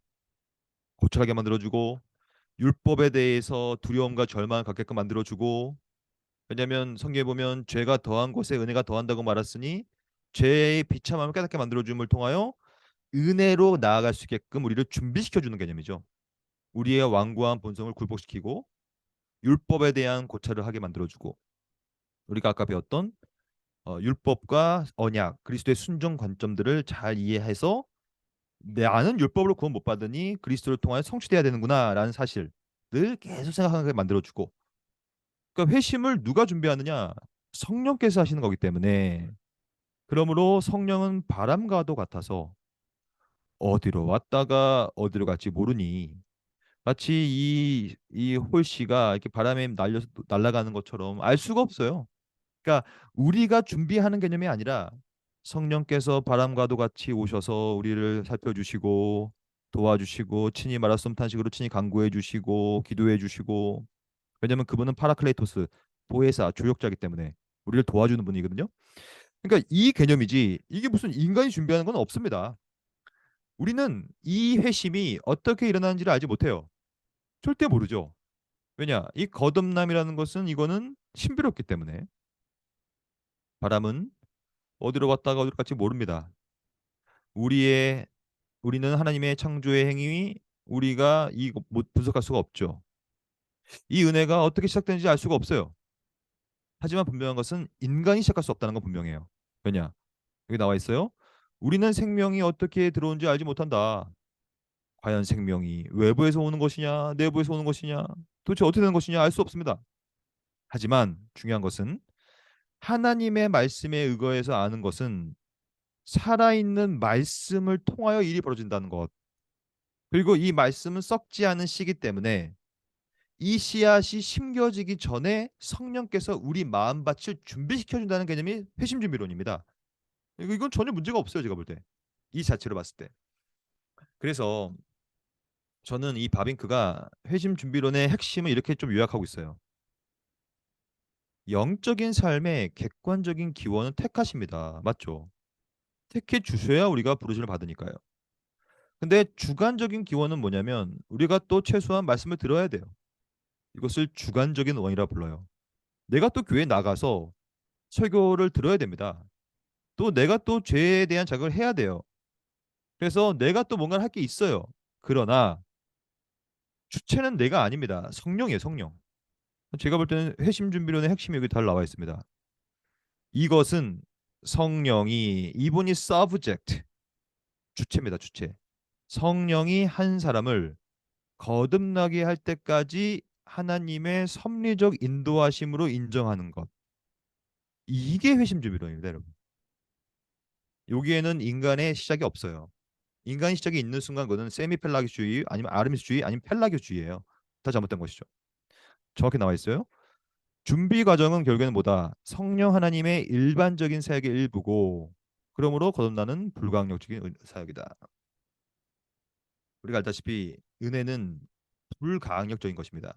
Speaker 1: 고찰하게 만들어주고, 율법에 대해서 두려움과 절망을 갖게끔 만들어주고. 왜냐하면 성경에 보면 죄가 더한 곳에 은혜가 더한다고 말했으니 죄의 비참함을 깨닫게 만들어줌을 통하여 은혜로 나아갈 수 있게끔 우리를 준비시켜주는 개념이죠. 우리의 완고한 본성을 굴복시키고 율법에 대한 고찰을 하게 만들어주고, 우리가 아까 배웠던 율법과 언약, 그리스도의 순종 관점들을 잘 이해해서 나는 율법으로 구원 못 받으니 그리스도를 통하여 성취돼야 되는구나라는 사실을 계속 생각하게 만들어주고. 그러니까 회심을 누가 준비하느냐? 성령께서 하시는 거기 때문에, 그러므로 성령은 바람과도 같아서 어디로 왔다가 어디로 갈지 모르니, 마치 이 홀씨가 이렇게 바람에 날려 날아가는 것처럼 알 수가 없어요. 그러니까 우리가 준비하는 개념이 아니라 성령께서 바람과도 같이 오셔서 우리를 살펴주시고 도와주시고 친히 말씀탄식으로 탄식으로 친히 간구해 주시고 기도해 주시고. 왜냐하면 그분은 파라클레이토스, 보혜사, 조력자이기 때문에 우리를 도와주는 분이거든요. 그러니까 이 개념이지 이게 무슨 인간이 준비하는 건 없습니다. 우리는 이 회심이 어떻게 일어나는지를 알지 못해요. 절대 모르죠. 왜냐? 이 거듭남이라는 것은 이거는 신비롭기 때문에. 바람은 어디로 왔다가 어디로 갈지 모릅니다. 우리의 우리는 하나님의 창조의 행위, 우리가 이못 분석할 수가 없죠. 이 은혜가 어떻게 시작되는지 알 수가 없어요. 하지만 분명한 것은 인간이 시작할 수 없다는 건 분명해요. 왜냐? 여기 나와 있어요. 우리는 생명이 어떻게 들어온지 알지 못한다. 과연 생명이 외부에서 오는 것이냐, 내부에서 오는 것이냐, 도대체 어떻게 되는 것이냐 알 수 없습니다. 하지만 중요한 것은 하나님의 말씀에 의거해서 아는 것은 살아있는 말씀을 통하여 일이 벌어진다는 것. 그리고 이 말씀은 썩지 않은 씨기 때문에 이 씨앗이 심겨지기 전에 성령께서 우리 마음밭을 준비시켜 준다는 개념이 회심 준비론입니다. 이건 전혀 문제가 없어요, 제가 볼 때. 이 자체로 봤을 때. 그래서 저는 이 바빙크가 회심 준비론의 핵심을 이렇게 좀 요약하고 있어요. 영적인 삶의 객관적인 기원은 택하십니다. 맞죠? 택해 주셔야 우리가 부르심을 받으니까요. 근데 주관적인 기원은 뭐냐면 우리가 또 최소한 말씀을 들어야 돼요. 이것을 주관적인 원이라 불러요. 내가 또 교회 나가서 설교를 들어야 됩니다. 또 내가 또 죄에 대한 자각을 해야 돼요. 그래서 내가 또 뭔가를 할 게 있어요. 그러나 주체는 내가 아닙니다. 성령이에요, 성령. 제가 볼 때는 회심 준비론의 핵심이 여기 잘 나와 있습니다. 이것은 성령이 이분이 subject 주체입니다, 주체. 성령이 한 사람을 거듭나게 할 때까지 하나님의 섭리적 인도하심으로 인정하는 것. 이게 회심 준비론입니다, 여러분. 여기에는 인간의 시작이 없어요. 인간의 시작이 있는 순간 그거는 세미펠라기주의 아니면 아르미스주의 아니면 펠라기주의예요. 다 잘못된 것이죠. 정확히 나와 있어요. 준비 과정은 결국에는 뭐다? 성령 하나님의 일반적인 사역의 일부고 그러므로 거듭나는 불가항력적인 사역이다. 우리가 알다시피 은혜는 불가항력적인 것입니다.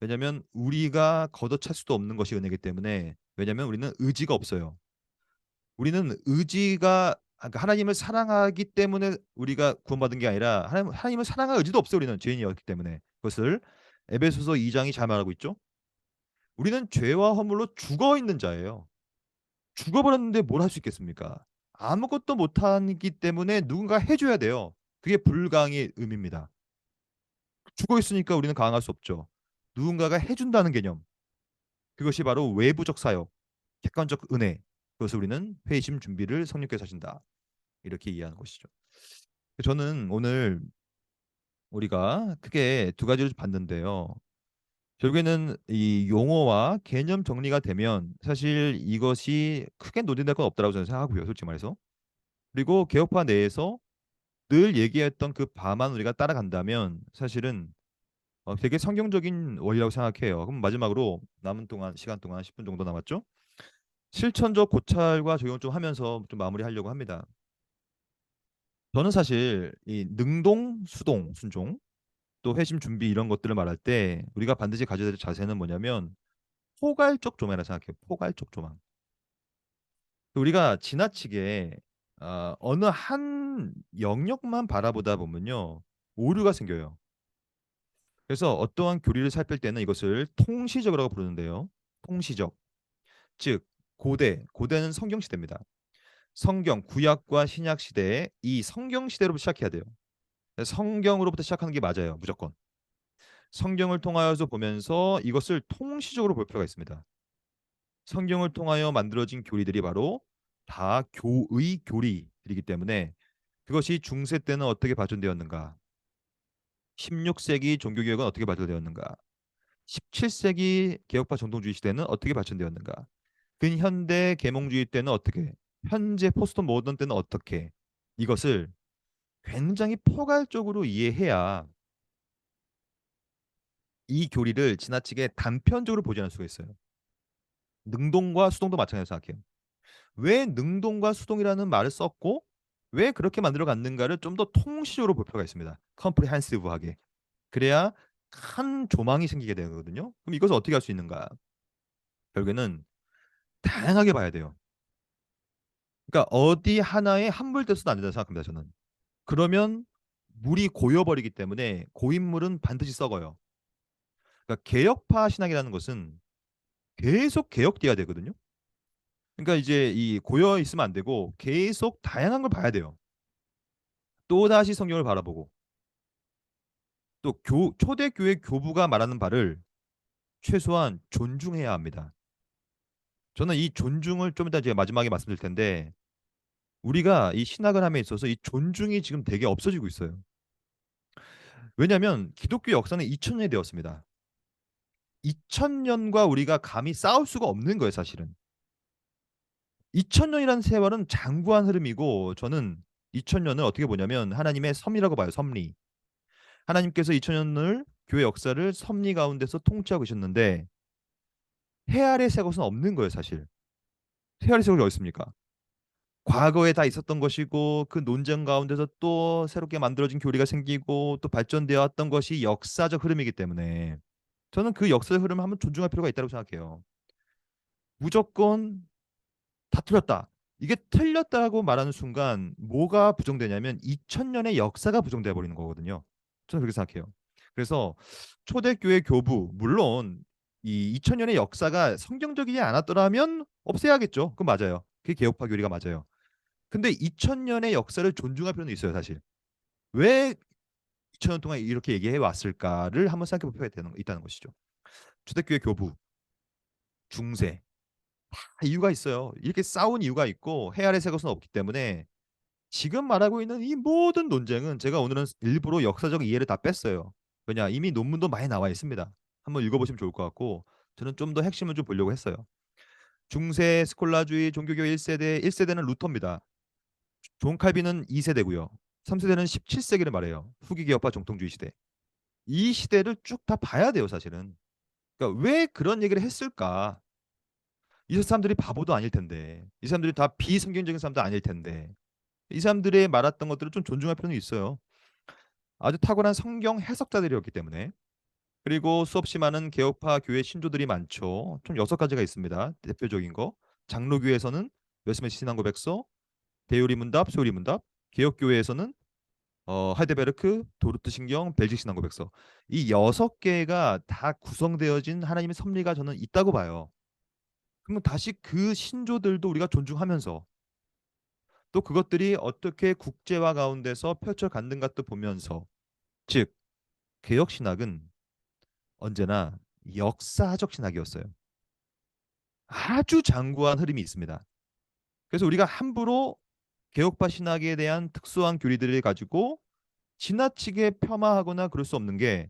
Speaker 1: 왜냐하면 우리가 걷어찰 수도 없는 것이 은혜이기 때문에 왜냐하면 우리는 의지가 없어요. 우리는 의지가 그러니까 하나님을 사랑하기 때문에 우리가 구원받은 게 아니라 하나님을 사랑할 의지도 없어요. 우리는 죄인이었기 때문에 그것을 에베소서 2장이 잘 말하고 있죠. 우리는 죄와 허물로 죽어 있는 자예요. 죽어버렸는데 뭘 할 수 있겠습니까? 아무것도 못하기 때문에 누군가 해줘야 돼요. 그게 불강의 의미입니다. 죽어 있으니까 우리는 강할 수 없죠. 누군가가 해준다는 개념. 그것이 바로 외부적 사역, 객관적 은혜. 그것을 우리는 회심 준비를 성령께서 하신다. 이렇게 이해하는 것이죠. 저는 오늘 우리가 크게 두 가지를 봤는데요. 결국에는 이 용어와 개념 정리가 되면 사실 이것이 크게 논의될 건 없다고 저는 생각하고요. 솔직히 말해서. 그리고 개혁파 내에서 늘 얘기했던 그 바만 우리가 따라간다면 사실은 되게 성경적인 원리라고 생각해요. 그럼 마지막으로 남은 동안 시간 동안 10분 정도 남았죠? 실천적 고찰과 적용 좀 하면서 좀 마무리하려고 합니다. 저는 사실 이 능동, 수동, 순종, 또 회심 준비 이런 것들을 말할 때 우리가 반드시 가져야 될 자세는 뭐냐면 포괄적 조망이라 생각해요. 포괄적 조망. 우리가 지나치게 어느 한 영역만 바라보다 보면요 오류가 생겨요. 그래서 어떠한 교리를 살필 때는 이것을 통시적이라고 부르는데요. 통시적. 즉 고대는 성경 시대입니다. 성경 구약과 신약 시대에 이 성경 시대로부터 시작해야 돼요. 성경으로부터 시작하는 게 맞아요. 무조건. 성경을 통하여서 보면서 이것을 통시적으로 볼 필요가 있습니다. 성경을 통하여 만들어진 교리들이 바로 다 교의 교리이기 때문에 그것이 중세 때는 어떻게 발전되었는가? 16세기 종교개혁은 어떻게 발전되었는가? 17세기 개혁파 전통주의 시대는 어떻게 발전되었는가? 근현대 계몽주의 때는 어떻게? 현재 포스트 모던 때는 어떻게? 이것을 굉장히 포괄적으로 이해해야 이 교리를 지나치게 단편적으로 보지 않을 수가 있어요. 능동과 수동도 마찬가지로 생각해요. 왜 능동과 수동이라는 말을 썼고 왜 그렇게 만들어 갔는가를 좀 더 통시적으로 볼 필요가 있습니다. 컴프리헨시브하게. 그래야 큰 조망이 생기게 되거든요. 그럼 이것을 어떻게 할 수 있는가? 결국에는 다양하게 봐야 돼요. 그러니까 어디 하나에 함몰돼서는 안 된다고 생각합니다. 저는. 그러면 물이 고여버리기 때문에 고인물은 반드시 썩어요. 그러니까 개혁파 신학이라는 것은 계속 개혁돼야 되거든요. 그러니까 이제 이 고여 있으면 안 되고 계속 다양한 걸 봐야 돼요. 또 다시 성경을 바라보고 또 초대교회 교부가 말하는 바를 최소한 존중해야 합니다. 저는 이 존중을 좀 이따 제가 마지막에 말씀드릴 텐데 우리가 이 신학을 함에 있어서 이 존중이 지금 되게 없어지고 있어요. 왜냐하면 기독교 역사는 2000년이 되었습니다. 2000년과 우리가 감히 싸울 수가 없는 거예요, 사실은. 2000년이라는 세월은 장구한 흐름이고 저는 2000년을 어떻게 보냐면 하나님의 섭리라고 봐요. 섭리. 하나님께서 2000년을 교회 역사를 섭리 가운데서 통치하고 계셨는데 해 아래 새 것은 없는 거예요, 사실. 해 아래 새 것이 어디 있습니까? 과거에 다 있었던 것이고 그 논쟁 가운데서 또 새롭게 만들어진 교리가 생기고 또 발전되어 왔던 것이 역사적 흐름이기 때문에 저는 그 역사적 흐름을 한번 존중할 필요가 있다고 생각해요. 무조건 다 틀렸다. 이게 틀렸다고 말하는 순간 뭐가 부정되냐면 2000년의 역사가 부정돼 버리는 거거든요. 저는 그렇게 생각해요. 그래서 초대교회 교부 물론 이 2000년의 역사가 성경적이지 않았더라면 없애야겠죠. 그건 맞아요. 그게 개혁파 교리가 맞아요. 근데 2000년의 역사를 존중할 필요는 있어요, 사실. 왜 2000년 동안 이렇게 얘기해 왔을까를 한번 생각해 볼 필요가 있다는 것이죠. 초대교회 교부, 중세 다 이유가 있어요. 이렇게 싸운 이유가 있고 해 아래 새 것은 없기 때문에 지금 말하고 있는 이 모든 논쟁은 제가 오늘은 일부러 역사적 이해를 다 뺐어요. 왜냐 이미 논문도 많이 나와 있습니다. 한번 읽어보시면 좋을 것 같고 저는 좀 더 핵심을 좀 보려고 했어요. 중세 스콜라주의 종교교 1세대 1세대는 루터입니다. 존 칼빈은 2세대고요. 3세대는 17세기를 말해요. 후기 개혁파 정통주의 시대. 이 시대를 쭉 다 봐야 돼요, 사실은. 그러니까 왜 그런 얘기를 했을까? 이 사람들이 바보도 아닐 텐데, 이 사람들이 다 비성경적인 사람도 아닐 텐데, 이 사람들의 말했던 것들을 좀 존중할 필요는 있어요. 아주 탁월한 성경 해석자들이었기 때문에. 그리고 수없이 많은 개혁파 교회 신조들이 많죠. 총 6가지가 있습니다. 대표적인 거. 장로교에서는 웨스트민스터 신앙고백서, 대요리 문답, 소요리 문답. 개혁교회에서는 하이데베르크, 도르트 신경, 벨직 신앙 고백서. 이 6개가 다 구성되어진 하나님의 섭리가 저는 있다고 봐요. 그러면 다시 그 신조들도 우리가 존중하면서 또 그것들이 어떻게 국제화 가운데서 펼쳐갔는가 또 보면서 즉 개혁 신학은 언제나 역사적 신학이었어요. 아주 장구한 흐름이 있습니다. 그래서 우리가 함부로 개혁파 신학에 대한 특수한 교리들을 가지고 지나치게 폄하하거나 그럴 수 없는 게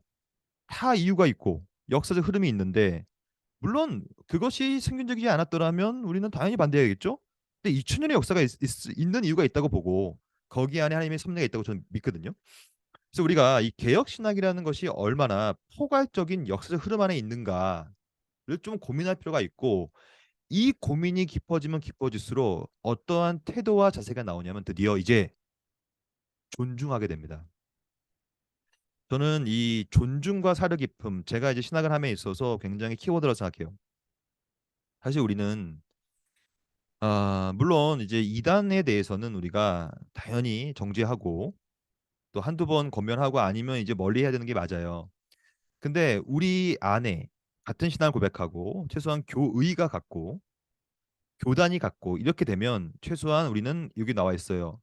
Speaker 1: 다 이유가 있고 역사적 흐름이 있는데 물론 그것이 생균적이지 않았더라면 우리는 당연히 반대해야겠죠. 근데 2000년의 역사가 있는 이유가 있다고 보고 거기 안에 하나님의 섭리가 있다고 저는 믿거든요. 그래서 우리가 이 개혁 신학이라는 것이 얼마나 포괄적인 역사적 흐름 안에 있는가를 좀 고민할 필요가 있고 이 고민이 깊어지면 깊어질수록 어떠한 태도와 자세가 나오냐면 드디어 이제 존중하게 됩니다. 저는 이 존중과 사려 깊음 제가 이제 신학을 함에 있어서 굉장히 키워드라고 생각해요. 사실 우리는 물론 이제 이단에 대해서는 우리가 당연히 정죄하고 또 한두 번 권면하고 아니면 이제 멀리 해야 되는 게 맞아요. 근데 우리 안에 같은 신앙을 고백하고 최소한 교의가 같고 교단이 같고 이렇게 되면 최소한 우리는 여기 나와 있어요.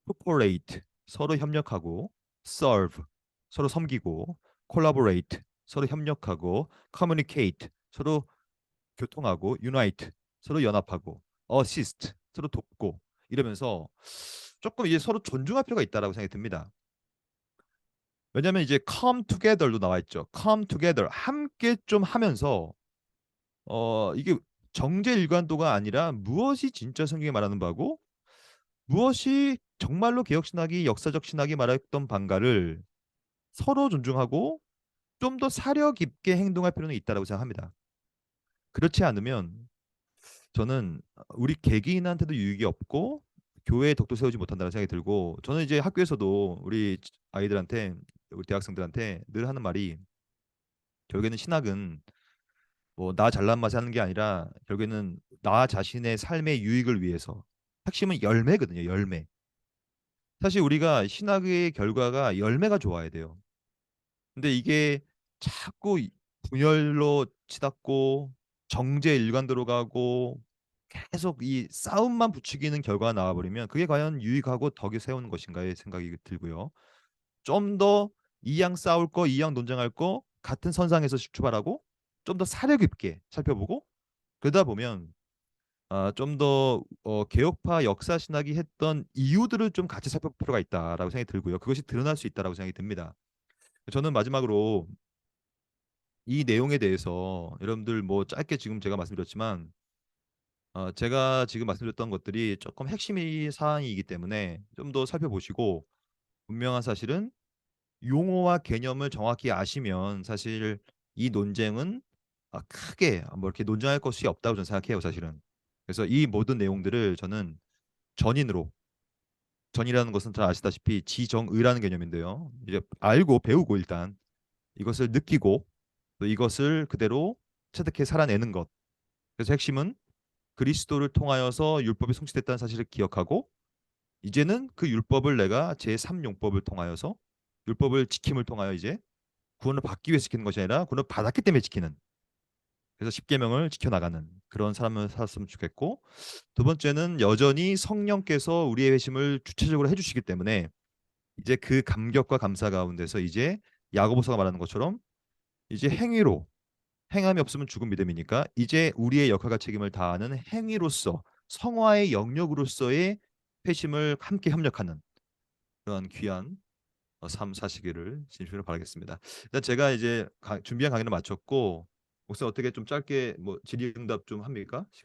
Speaker 1: cooperate 서로 협력하고 serve 서로 섬기고 collaborate 서로 협력하고 communicate 서로 교통하고 unite 서로 연합하고 assist 서로 돕고 이러면서 조금 이제 서로 존중할 필요가 있다라고 생각이 듭니다. 왜냐하면 이제 come together도 나와 있죠. come together 함께 좀 하면서 이게 정제 일관도가 아니라 무엇이 진짜 성경이 말하는 바고 무엇이 정말로 개혁 신학이 역사적 신학이 말했던 반가를 서로 존중하고 좀 더 사려 깊게 행동할 필요는 있다라고 생각합니다. 그렇지 않으면 저는 우리 개개인한테도 유익이 없고 교회에 덕도 세우지 못한다는 생각이 들고 저는 이제 학교에서도 우리 아이들한테 우리 대학생들한테 늘 하는 말이 결국에는 신학은 뭐 나 잘난 맛에 하는 게 아니라 결국에는 나 자신의 삶의 유익을 위해서 핵심은 열매거든요. 열매. 사실 우리가 신학의 결과가 열매가 좋아야 돼요. 근데 이게 자꾸 분열로 치닫고 정제 일관되로 가고 계속 이 싸움만 부추기는 결과가 나와버리면 그게 과연 유익하고 덕이 세우는 것인가의 생각이 들고요. 좀 더 이양 싸울 거, 이양 논쟁할 거 같은 선상에서 출발하고 좀 더 사려 깊게 살펴보고 그러다 보면 좀 더 개혁파 역사 신학이 했던 이유들을 좀 같이 살펴볼 필요가 있다라고 생각이 들고요. 그것이 드러날 수 있다라고 생각이 듭니다. 저는 마지막으로 이 내용에 대해서 여러분들 뭐 짧게 지금 제가 말씀드렸지만 제가 지금 말씀드렸던 것들이 조금 핵심이 사항이기 때문에 좀 더 살펴보시고 분명한 사실은 용어와 개념을 정확히 아시면 사실 이 논쟁은 크게 뭐 이렇게 논쟁할 것이 없다고 저는 생각해요, 사실은. 그래서 이 모든 내용들을 저는 전인으로 전이라는 것은 잘 아시다시피 지정의라는 개념인데요. 이제 알고 배우고 일단 이것을 느끼고 또 이것을 그대로 체득해 살아내는 것. 그래서 핵심은 그리스도를 통하여서 율법이 성취됐다는 사실을 기억하고 이제는 그 율법을 내가 제3용법을 통하여서 율법을 지킴을 통하여 이제 구원을 받기 위해 지키는 것이 아니라 구원을 받았기 때문에 지키는 그래서 십계명을 지켜나가는 그런 삶을 살았으면 좋겠고 두 번째는 여전히 성령께서 우리의 회심을 주체적으로 해주시기 때문에 이제 그 감격과 감사 가운데서 이제 야고보서가 말하는 것처럼 이제 행위로 행함이 없으면 죽은 믿음이니까 이제 우리의 역할과 책임을 다하는 행위로서 성화의 영역으로서의 회심을 함께 협력하는 그런 귀한 삶 사시기를 진심으로 바라겠습니다. 일단 제가 이제 준비한 강의를 마쳤고 목사님 어떻게 좀 짧게 뭐 질의응답 좀 합니까? 시간?